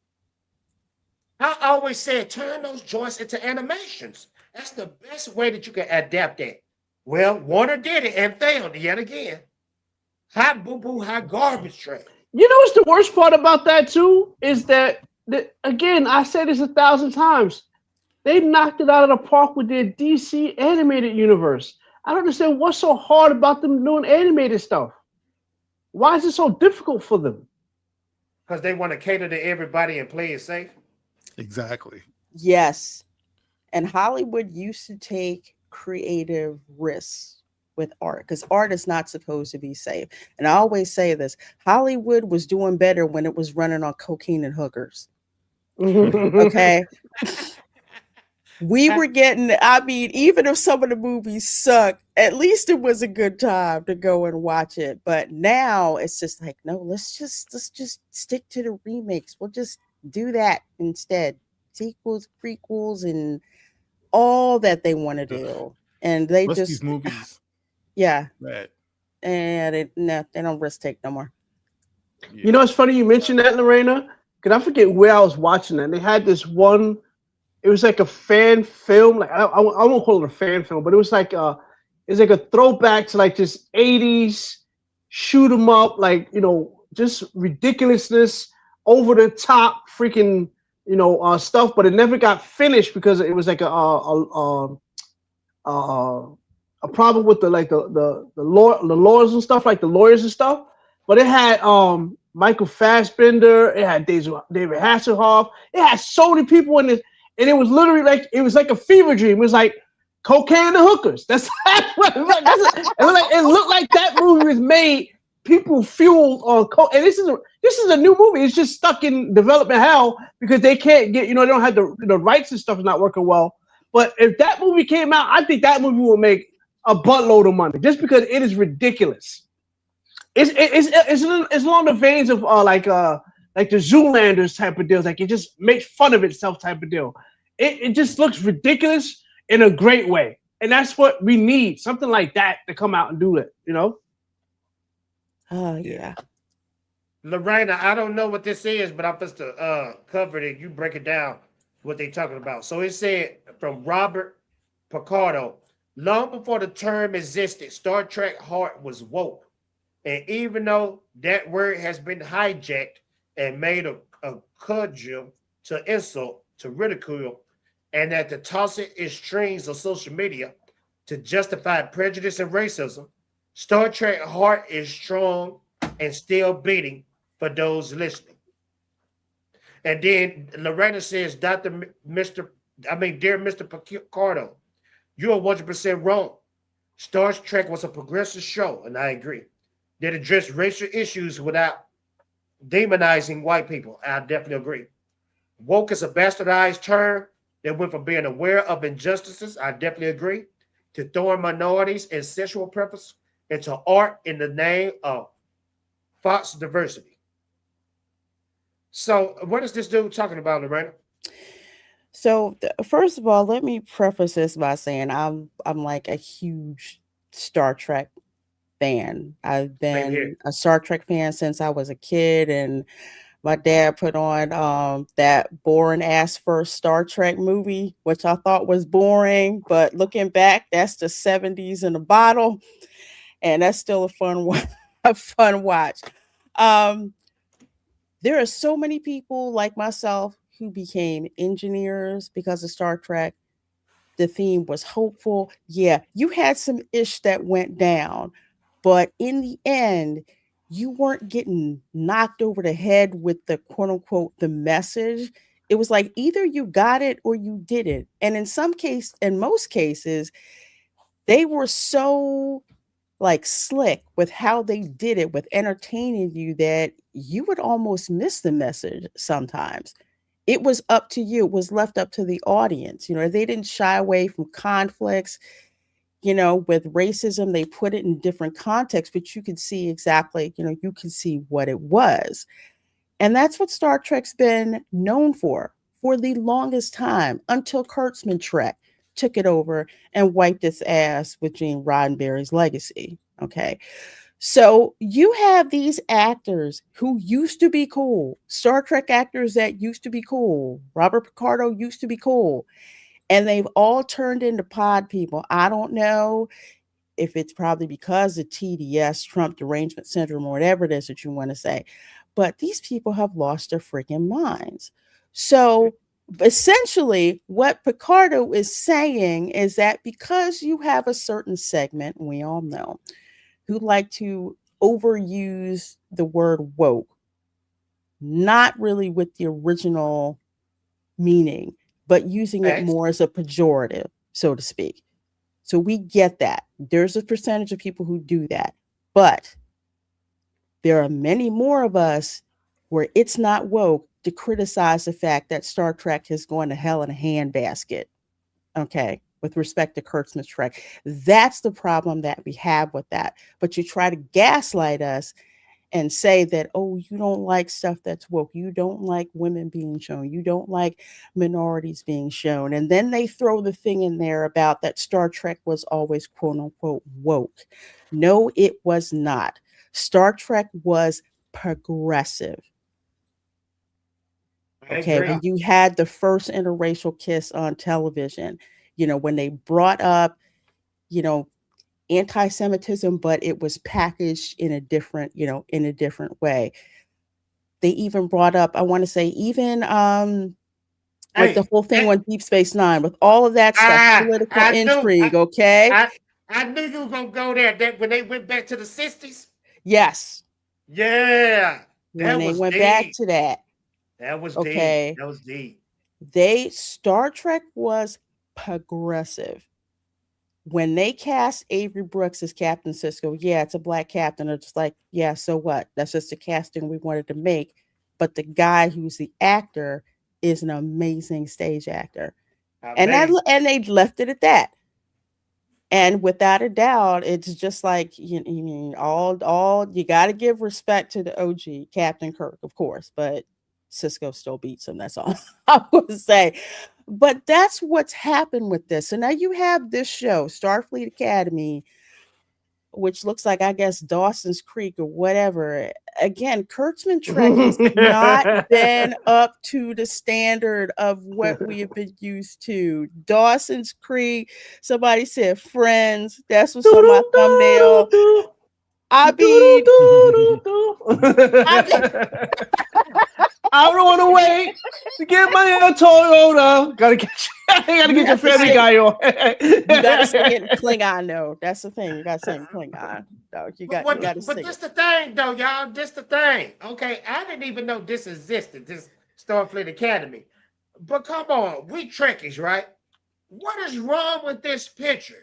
I always said, turn those joints into animations. That's the best way that you can adapt that. Well, Warner did it and failed yet again. Hot boo boo, hot garbage trash. You know what's the worst part about that too? Is that again, I said this 1,000 times. They knocked it out of the park with their DC animated universe. I don't understand what's so hard about them doing animated stuff. Why is it so difficult for them? Because they want to cater to everybody and play it safe. Exactly. Yes. And Hollywood used to take creative risks with art because art is not supposed to be safe. And I always say this, Hollywood was doing better when it was running on cocaine and hookers. Okay. We were getting, I mean, even if some of the movies suck, at least it was a good time to go and watch it. But now it's just like, no, let's just stick to the remakes. We'll just do that instead. Sequels, prequels, and all that they want to do. And they What's just these movies. Yeah. Right. And they don't risk take no more. Yeah. You know, it's funny you mentioned that, LaReina, because I forget where I was watching that. They had this one. It was like a fan film. Like I won't call it a fan film, but it was like it's like a throwback to like this 80s shoot 'em up, like just ridiculousness, over the top, freaking stuff. But it never got finished because it was like a problem with the lawyers and stuff, like the lawyers and stuff. But it had Michael Fassbender, it had David Hasselhoff, it had so many people in it. And it was literally like a fever dream. It was like cocaine and the hookers. That's what it was like. It looked like that movie was made. People fueled on coke. And this is a new movie. It's just stuck in development hell because they can't get. They don't have the rights and stuff is not working well. But if that movie came out, I think that movie will make a buttload of money just because it is ridiculous. It's along the veins of like the Zoolanders type of deals. Like it just makes fun of itself type of deal. It just looks ridiculous in a great way. And that's what we need. Something like that to come out and do it, Oh, yeah. LaReina, I don't know what this is, but I'm supposed to cover it. You break it down what they talking about. So it said from Robert Picardo, long before the term existed, Star Trek heart was woke. And even though that word has been hijacked and made a cudgel to insult, to ridicule, and that the tossing extremes of social media to justify prejudice and racism, Star Trek heart is strong and still beating for those listening. And then LaReina says, dear Mr. Picardo, you are 100% wrong. Star Trek was a progressive show, and I agree. That addressed racial issues without demonizing white people. I definitely agree. Woke is a bastardized term that went from being aware of injustices, I definitely agree, to throwing minorities and sexual preference into art in the name of false diversity. So what is this dude talking about, LaReina? So first of all, let me preface this by saying I'm like a huge Star Trek fan. I've been a Star Trek fan since I was a kid, and my dad put on that boring ass first Star Trek movie, which I thought was boring, but looking back, that's the 70s in a bottle, and that's still a fun watch. There are so many people like myself who became engineers because of Star Trek. The theme was hopeful. Yeah, you had some ish that went down, but in the end, you weren't getting knocked over the head with the quote unquote the message. It was like either you got it or you didn't. And in most cases, they were so like slick with how they did it with entertaining you that you would almost miss the message sometimes. It was up to you. It was left up to the audience. They didn't shy away from conflicts. With racism, they put it in different contexts, but you could see exactly, you can see what it was. And that's what Star Trek's been known for the longest time, until Kurtzman Trek took it over and wiped its ass with Gene Roddenberry's legacy. Okay. So you have these actors who used to be cool, Star Trek actors that used to be cool. Robert Picardo used to be cool. And they've all turned into pod people. I don't know if it's probably because of TDS, Trump derangement syndrome, or whatever it is that you want to say. But these people have lost their freaking minds. So essentially, what Picardo is saying is that because you have a certain segment, we all know, who like to overuse the word woke, not really with the original meaning, but using it more as a pejorative, so to speak. So we get that. There's a percentage of people who do that. But there are many more of us where it's not woke to criticize the fact that Star Trek has gone to hell in a handbasket. Okay. With respect to Kurtzman's Trek. That's the problem that we have with that. But you try to gaslight us and say that, oh, you don't like stuff that's woke. You don't like women being shown. You don't like minorities being shown. And then they throw the thing in there about that Star Trek was always quote unquote woke. No, it was not. Star Trek was progressive. Okay, when you had the first interracial kiss on television, when they brought up, anti-Semitism, but it was packaged in a different, way. They even brought up, I want to say, even like the whole thing on Deep Space Nine with all of that stuff, political intrigue. I knew you were gonna go there. That when they went back to the 60s. Yes. Yeah. When they went back to that. That was okay. Deep. That was deep. Star Trek was progressive. When they cast Avery Brooks as Captain Sisko, yeah, it's a black captain. They're just like, yeah, so what? That's just the casting we wanted to make. But the guy who's the actor is an amazing stage actor. And they left it at that. And without a doubt, it's just like all you got to give respect to the OG Captain Kirk, of course, but Sisko still beats him. That's all I would say. But that's what's happened with this. So now you have this show, Starfleet Academy, which looks like, I guess, Dawson's Creek or whatever. Again, Kurtzman Trek has not been up to the standard of what we have been used to. Dawson's Creek, somebody said Friends. That's what's on my thumbnail. I don't want to wait to get money on Toyota. Gotta get your family guy on. You gotta sing it in Klingon, though. That's the thing. You gotta sing in Klingon, though. You gotta sing. But this the thing, though, y'all. This the thing. Okay, I didn't even know this existed. This Starfleet Academy. But come on, we Trekkies, right? What is wrong with this picture?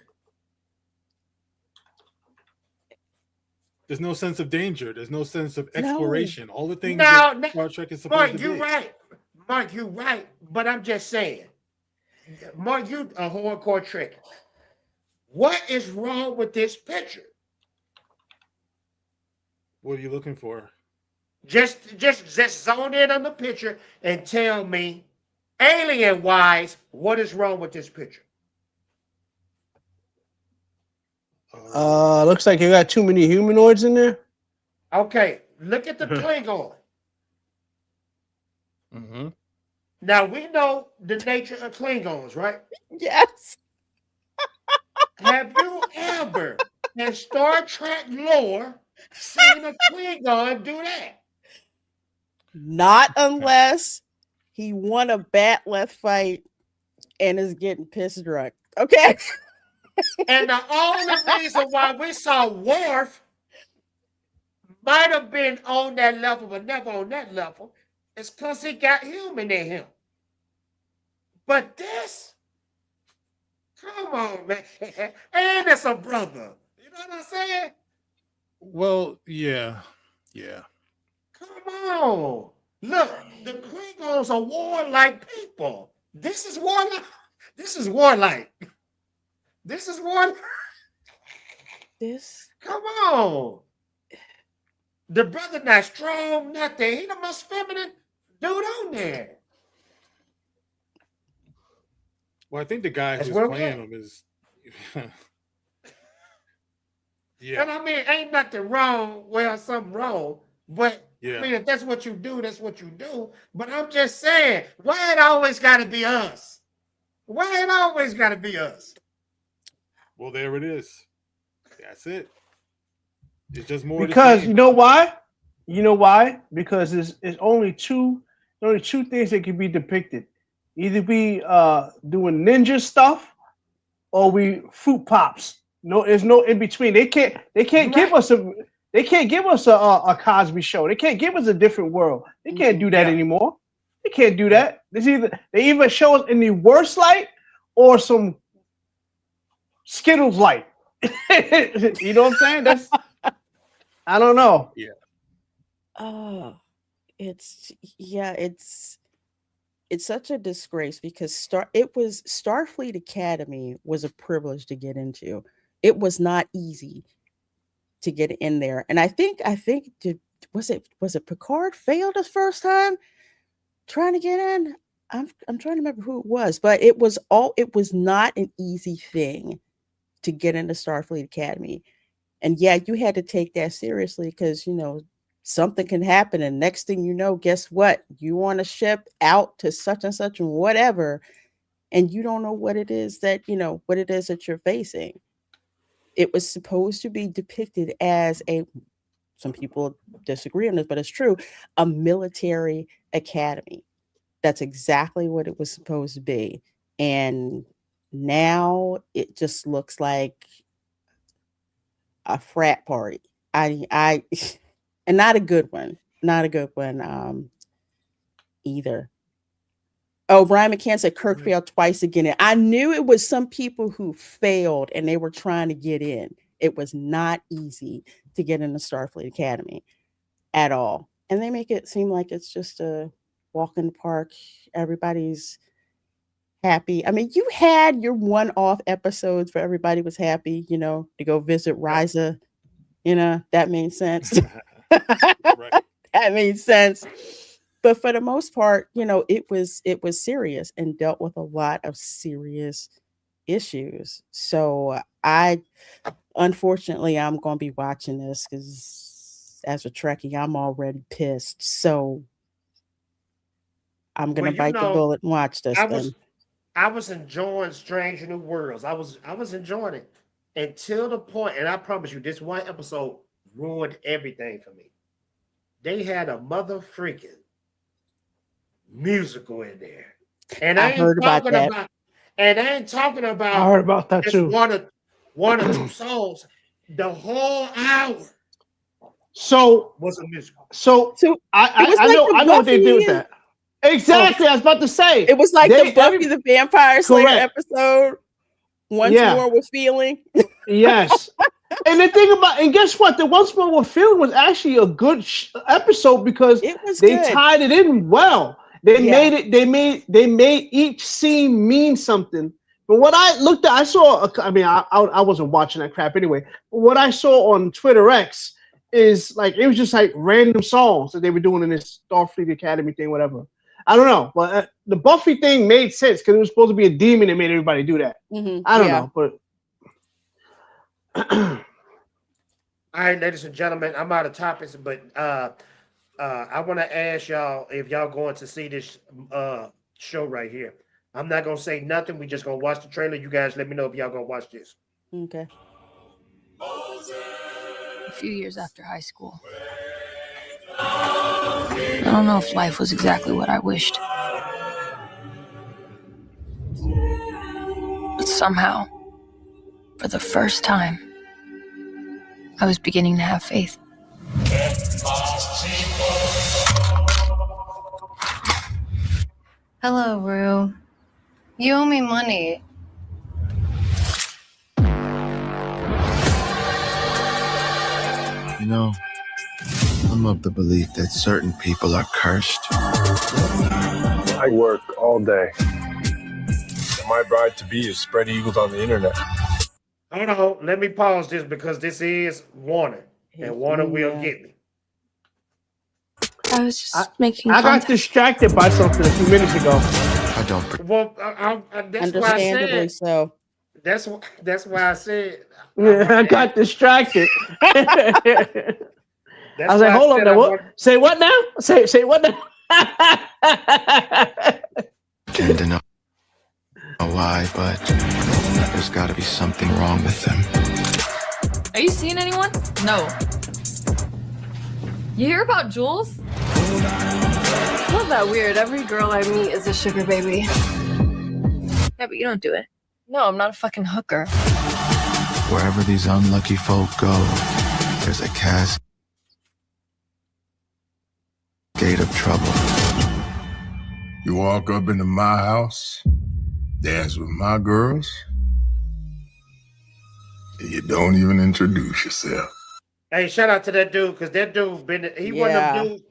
There's no sense of danger. There's no sense of exploration. All the things that Star Trek is supposed to be. Mark, you're right. But I'm just saying. Mark, you a hardcore Trekkie. What is wrong with this picture? What are you looking for? Just zone in on the picture and tell me, alien-wise, what is wrong with this picture? Looks like you got too many humanoids in there. Okay, look at the Klingon. Mm-hmm. Now we know the nature of Klingons, right? Yes. Have you ever, in Star Trek lore, seen a Klingon do that? Not unless He won a batleth fight and is getting piss drunk. Okay. And the only reason why we saw Worf might have been on that level, but never on that level, is because he got human in him. But this, come on, man. And it's a brother. You know what I'm saying? Well, yeah. Come on. Look, the Klingons are warlike people. This is warlike. This is warlike. This is warlike. Come on. The brother not strong, nothing. He the most feminine dude on there. Well, I think the guy That's who's where playing we're him is. And I mean, ain't nothing wrong. Well, something wrong. But Yeah. I mean, if that's what you do, that's what you do. But I'm just saying, why it always got to be us? Why it always got to be us? Well, there it is. That's it. It's just more Because you know why? You know why? Because it's only two things that can be depicted. Either we doing ninja stuff or we fruit pops. No, there's no in between. They can't give us a Cosby show. They can't give us a different world. They can't do that anymore. They can't do that. They either show us in the worst light or some Skittles light. You know what I'm saying? I don't know. Yeah. Oh, it's such a disgrace because Starfleet Academy was a privilege to get into. It was not easy to get in there. And I think was it Picard failed his first time trying to get in? I'm trying to remember who it was, but it was not an easy thing to get into Starfleet Academy. And yeah, you had to take that seriously because, something can happen. And next thing you know, guess what? You on a ship out to such and such and whatever, and you don't know what it is that you're facing. It was supposed to be depicted as some people disagree on this, but it's true, a military academy. That's exactly what it was supposed to be. And now it just looks like a frat party. And not a good one. Either. Oh, Brian McCann said Kirk failed twice again. And I knew it was some people who failed and they were trying to get in. It was not easy to get into Starfleet Academy at all. And they make it seem like it's just a walk in the park. Everybody's happy. I mean, you had your one-off episodes where everybody was happy, to go visit Risa. That made sense. That made sense. But for the most part, it was serious and dealt with a lot of serious issues. So unfortunately, I'm going to be watching this because as a Trekkie, I'm already pissed. So I'm going to bite the bullet and watch this. I was enjoying Strange New Worlds. I was enjoying it until the point, and I promise you, this one episode ruined everything for me. They had a mother freaking musical in there, and I heard about that. And I ain't talking about. I heard about that too. One or two songs. The whole hour. So was a musical. So I know what they did with that. Exactly, I was about to say. It was like the Buffy the Vampire Slayer episode. Once More with Feeling. Yes. And the thing and guess what? The Once More with Feeling was actually a good episode because they tied it in well. They made each scene mean something. But what I looked at, I wasn't watching that crap anyway. But what I saw on Twitter X is like it was just like random songs that they were doing in this Starfleet Academy thing, whatever. I don't know, but the Buffy thing made sense because it was supposed to be a demon that made everybody do that. Mm-hmm. I don't know, but all right, ladies and gentlemen, I'm out of topics, but I want to ask y'all if y'all going to see this show right here. I'm not gonna say nothing. We just gonna watch the trailer. You guys, let me know if y'all gonna watch this. Okay. A few years after high school, I don't know if life was exactly what I wished. somehow, for the first time, I was beginning to have faith. Hello, Rue. You owe me money. You know, I'm of the belief that certain people are cursed. I work all day. And my bride to be is spread eagles on the internet. Hold on, let me pause this because this is Warner, and Warner will get me. I was just making. I got distracted by something a few minutes ago. I don't. Well, that's why I Understandably said. so. That's why I said. Yeah, I got distracted. I was like, hold on now. What? Say what now? Say what now? Tend to know why, but there's got to be something wrong with them. Are you seeing anyone? No. You hear about Jules? Not that weird. Every girl I meet is a sugar baby. Yeah, but you don't do it. No, I'm not a fucking hooker. Wherever these unlucky folk go, there's a cascade of trouble. You walk up into my house, dance with my girls, and you don't even introduce yourself. Hey, shout out to that dude, because that dude one of them dudes,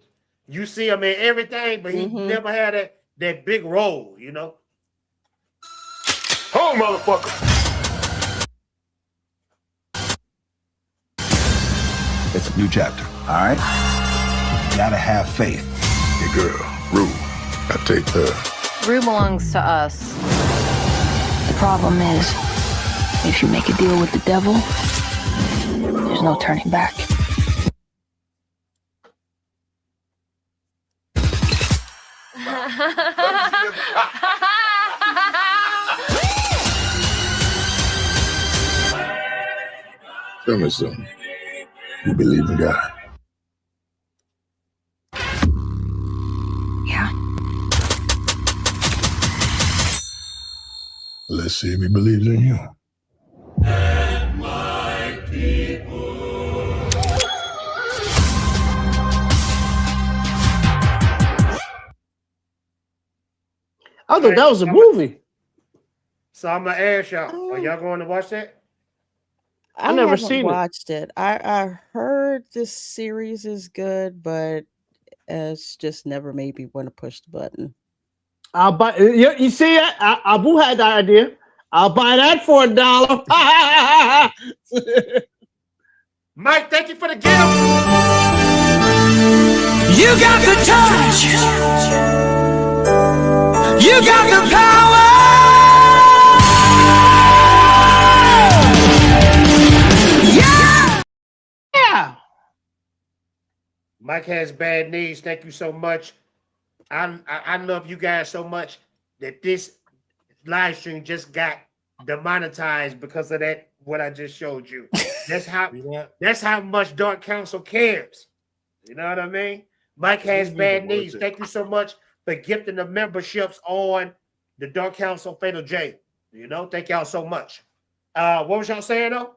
you see him in everything, but he never had that big role, you know? Home, motherfucker! It's a new chapter, all right? You gotta have faith. Your girl, Rue, I take her. Rue belongs to us. The problem is, if you make a deal with the devil, there's no turning back. Tell me something. You believe in God? Yeah. Let's see if he believes in you. I thought that was a movie. So I'm gonna ask y'all, are y'all going to watch that? I never haven't seen it. watched it. I heard this series is good, but it's just never made me want to push the button. I'll buy. You see, Abu had the idea. I'll buy that for $1. Mike, thank you for the gift. You got the touch. You got the power. Yeah. Mike has bad knees. Thank you so much. I love you guys so much that this live stream just got demonetized because of that. What I just showed you. That's how much Dark Council cares. You know what I mean? Mike has bad knees. Thank you so much for gifting the memberships on the Dark Council Fatal J. You know, thank y'all so much. What was y'all saying though?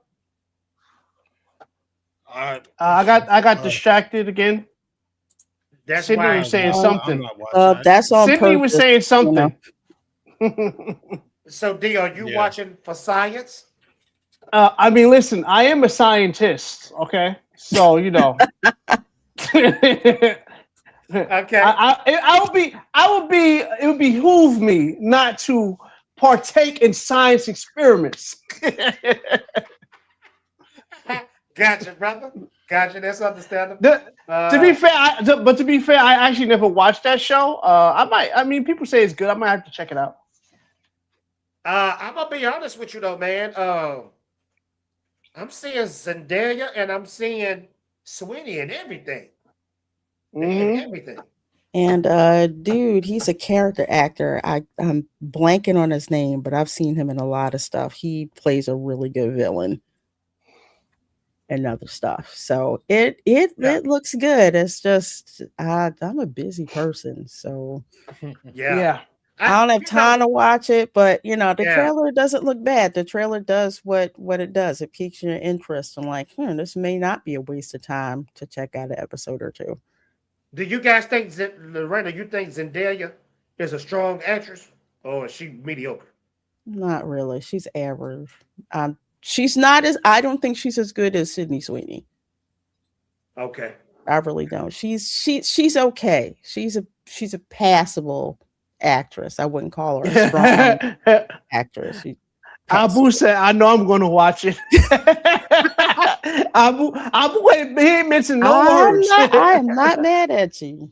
I got distracted again. That's Sydney why was saying something. That's on Sydney was purpose, saying something. So D, are you watching for science? I mean, listen, I am a scientist. Okay, so you know. Okay. It would behoove me not to partake in science experiments. Gotcha, brother. Gotcha. That's understandable. To be fair, I actually never watched that show. I mean, people say it's good. I might have to check it out. I'm gonna be honest with you though, man. I'm seeing Zendaya and I'm seeing Sweeney and everything. And everything. And dude, he's a character actor. I'm blanking on his name, but I've seen him in a lot of stuff. He plays a really good villain and other stuff. So it looks good. It's just I'm a busy person, so yeah. I don't have time to watch it, but the Yeah. trailer doesn't look bad. The trailer does what it does. It piques your interest. I'm like, this may not be a waste of time to check out an episode or two. Do you guys think LaReina? You think Zendaya is a strong actress, or is she mediocre? Not really. She's average. She's not as. I don't think she's as good as Sydney Sweeney. Okay. I really don't. She's okay. She's a passable actress. I wouldn't call her a strong actress. Abu said, "I know I'm going to watch it." Abu, he ain't mentioned no words. I am not mad at you.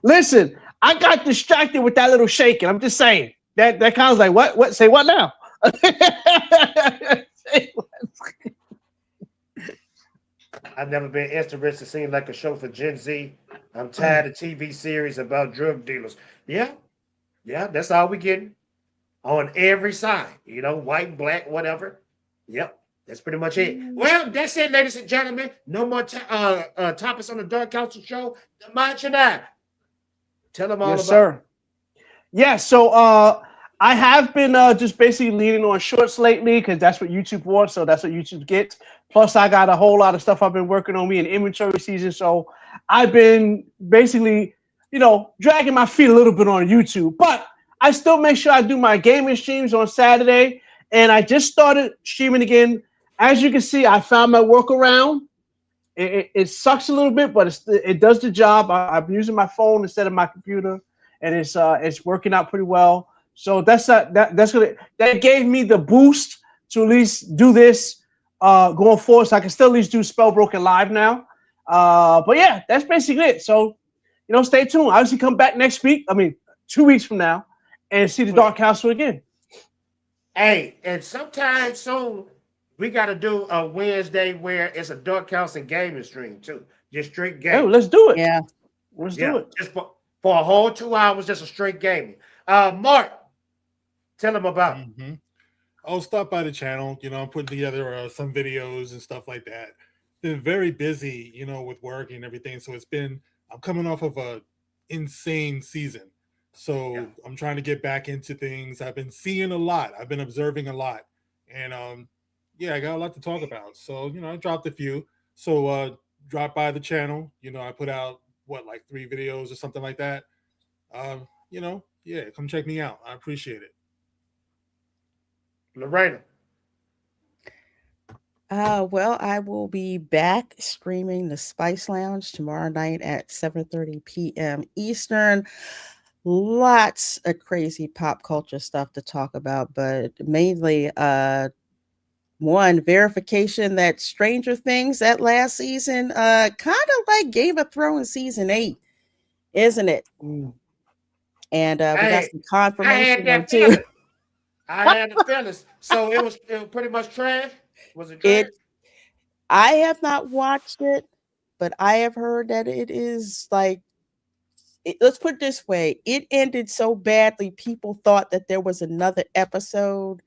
Listen, I got distracted with that little shaking. I'm just saying that kind of like what? Say what now? I've never been interested. Seems like a show for Gen Z. I'm tired of TV series about drug dealers. Yeah, that's all we getting on every side. White, black, whatever. Yep, that's pretty much it. Well, that's it, ladies and gentlemen. No more topics on the Dark Council show. Dmajini, tell them all Yes, about sir. Yeah, so I have been just basically leaning on shorts lately because that's what YouTube wants, so that's what YouTube gets. Plus, I got a whole lot of stuff I've been working on me in inventory season, so I've been basically, dragging my feet a little bit on YouTube. But I still make sure I do my gaming streams on Saturday, and I just started streaming again. As you can see, I found my workaround. It sucks a little bit, but it does the job. I'm using my phone instead of my computer, and it's working out pretty well. So that gave me the boost to at least do this going forward. So I can still at least do Spellbroken live now. But yeah, that's basically it. So stay tuned. Obviously, come back next week. 2 weeks from now, and see the Dark Council again. Hey, and sometime soon we got to do a Wednesday where it's a Dark Council gaming stream too. Just straight gaming. Oh, let's do it. Yeah, let's do it. Just for a whole 2 hours, just a straight gaming. Mark, tell them about it. I'll stop by the channel. I'm putting together some videos and stuff like that. Been very busy, with work and everything. So I'm coming off of a insane season. So I'm trying to get back into things. I've been seeing a lot. I've been observing a lot. And I got a lot to talk about. So, I dropped a few. So drop by the channel. I put out like 3 videos or something like that. Come check me out. I appreciate it. LaReina. Well, I will be back streaming the Spice Lounge tomorrow night at 7:30 p.m. Eastern. Lots of crazy pop culture stuff to talk about, but mainly one, verification that Stranger Things that last season kind of like Game of Thrones season 8, isn't it? And we got some confirmation on too. I had the feelings. So it was pretty much trash. Was it trash? I have not watched it, but I have heard that it is like, let's put it this way. It ended so badly, people thought that there was another episode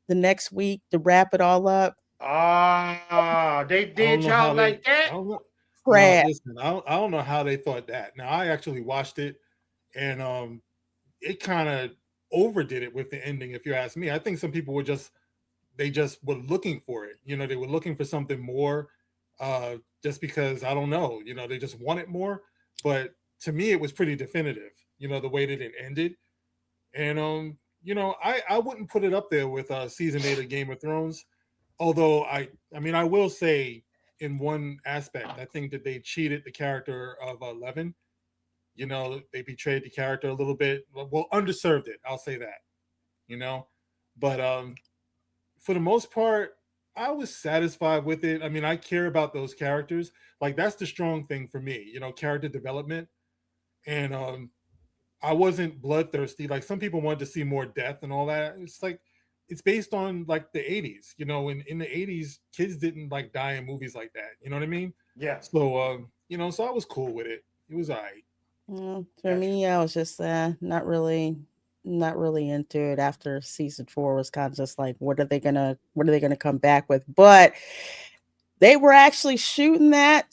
the next week to wrap it all up. They did y'all like that? Crash. No, listen, I don't know how they thought that. Now, I actually watched it, and it kind of overdid it with the ending, if you ask me. I think some people were just were looking for it. They were looking for something more, just because, I don't know, they just wanted more. But to me, it was pretty definitive, the way that it ended. And I wouldn't put it up there with season 8 of Game of Thrones. Although I will say, in one aspect, I think that they cheated the character of Eleven. They betrayed the character a little bit. Well, underserved it. I'll say that. But for the most part, I was satisfied with it. I care about those characters. Like, that's the strong thing for me. Character development. And I wasn't bloodthirsty. Like, some people wanted to see more death and all that. It's like, it's based on like the 80s, in the 80s, kids didn't like die in movies like that. You know what I mean? Yeah. So, so I was cool with it. It was all right. For me, I was just not really into it. After season 4 was kind of just like, what are they gonna come back with? But they were actually shooting that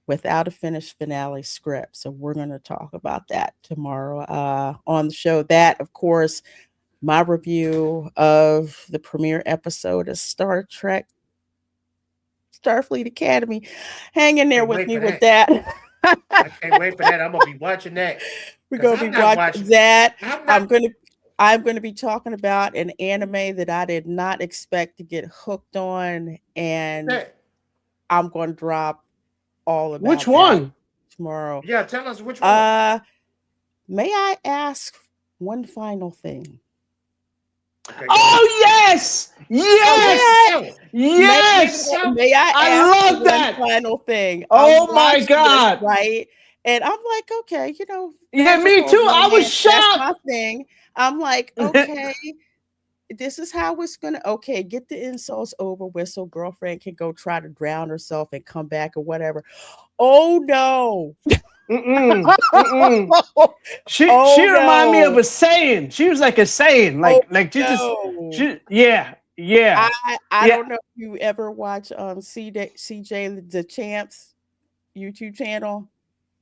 without a finished finale script. So we're going to talk about that tomorrow on the show. That, of course, my review of the premiere episode of Star Trek Starfleet Academy. Hang in there with me with that. I can't wait for that. I'm gonna be watching that. We're gonna be watching that. I'm gonna be talking about an anime that I did not expect to get hooked on, and I'm gonna drop all about which one tomorrow. Yeah, tell us which one. May I ask one final thing? Okay, oh yes, yes, yes. May I I love one that final thing? Oh I'm my watching God. this, right? And I'm like, okay, you know. Yeah, me too. I was shocked. That's my thing. I'm like, okay, this is how it's gonna. Okay, get the insults over with, so girlfriend can go try to drown herself and come back or whatever. Oh no. She reminded me of a saying. She was like a saying, like yeah. I don't know if you ever watch CJ the Champs YouTube channel.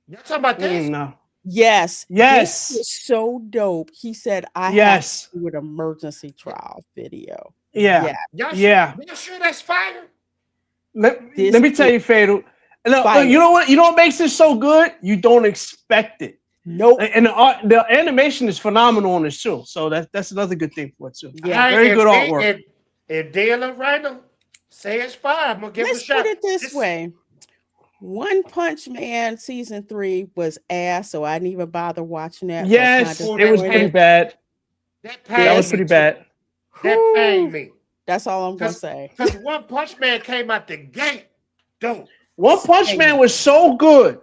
You're talking about this? No. Yes. Yes. This was so dope. He said, I have to do an emergency trial video. Yeah. Y'all sure that's fire? Let me tell you, Fatal. Look, you know what makes this so good? You don't expect it. Nope. And the animation is phenomenal on this too. So that's another good thing for it too. Yeah. Very good artwork. If LaReina say it's fire, I'm gonna give it a shot. Let's put it this way. One Punch Man season 3 was ass, so I didn't even bother watching that. Yes, it was pretty bad. That was pretty bad. That pained me. That's all I'm gonna say. Because One Punch Man came out the gate, dope. One Punch Man was so good.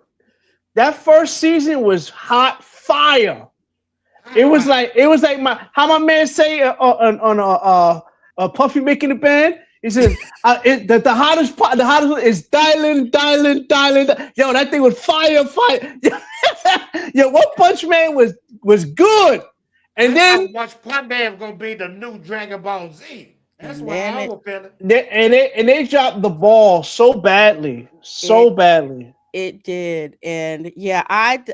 That first season was hot fire. It was like how my man say on Puffy making the band. He says the hottest part, the hottest is dialing. Yo, that thing was fire. Yo, One Punch Man was good. And then Punch Man gonna be the new Dragon Ball Z. That's what I was feeling. They dropped the ball so badly. It did. And yeah, I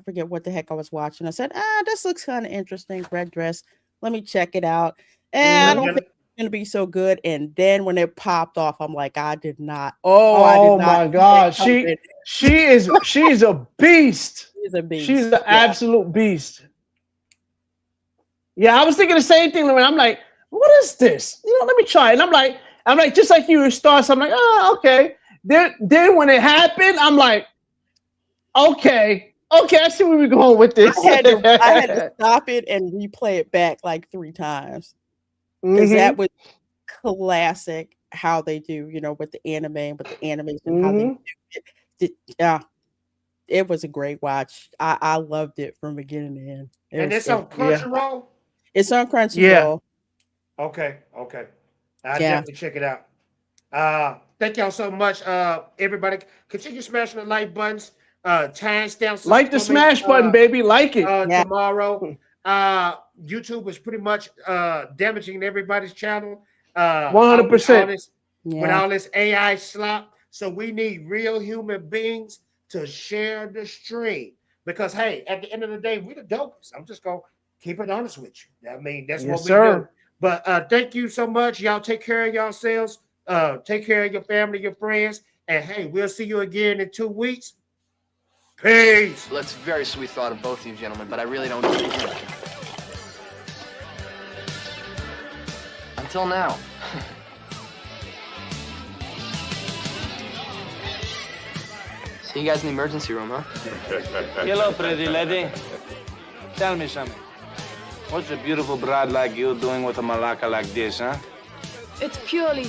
forget what the heck I was watching. I said, this looks kind of interesting. Red dress. Let me check it out. And I don't think it's gonna be so good. And then when it popped off, I'm like, I did not. Oh my God. She is a beast. She's a beast. She's an absolute beast. Yeah, I was thinking the same thing. I'm like, what is this? Let me try it. And I'm like, just like you start. I'm like, okay. Then when it happened, I'm like, okay, I see where we're going with this. I had to stop it and replay it back like 3 times because that was classic. How they do, with the anime and with the animation, how they do it. It was a great watch. I loved it from beginning to end. It's on Crunchyroll. It's on Crunchyroll. Okay. I'll definitely check it out. Thank y'all so much. Everybody, continue smashing the like buttons. Timestamps. Like the smash button, baby. Like it. Tomorrow. YouTube is pretty much damaging everybody's channel. 100%. With all this AI slop. So we need real human beings to share the stream. Because hey, at the end of the day, we the dopest. I'm just gonna keep it honest with you. I mean, that's what we do. But thank you so much. Y'all take care of yourselves. Take care of your family, your friends. And hey, we'll see you again in 2 weeks. Peace. Well, that's a very sweet thought of both of you gentlemen, but I really don't. Until now. See you guys in the emergency room, huh? Hello, pretty lady. Tell me something. What's a beautiful broad like you doing with a malacca like this, huh? It's purely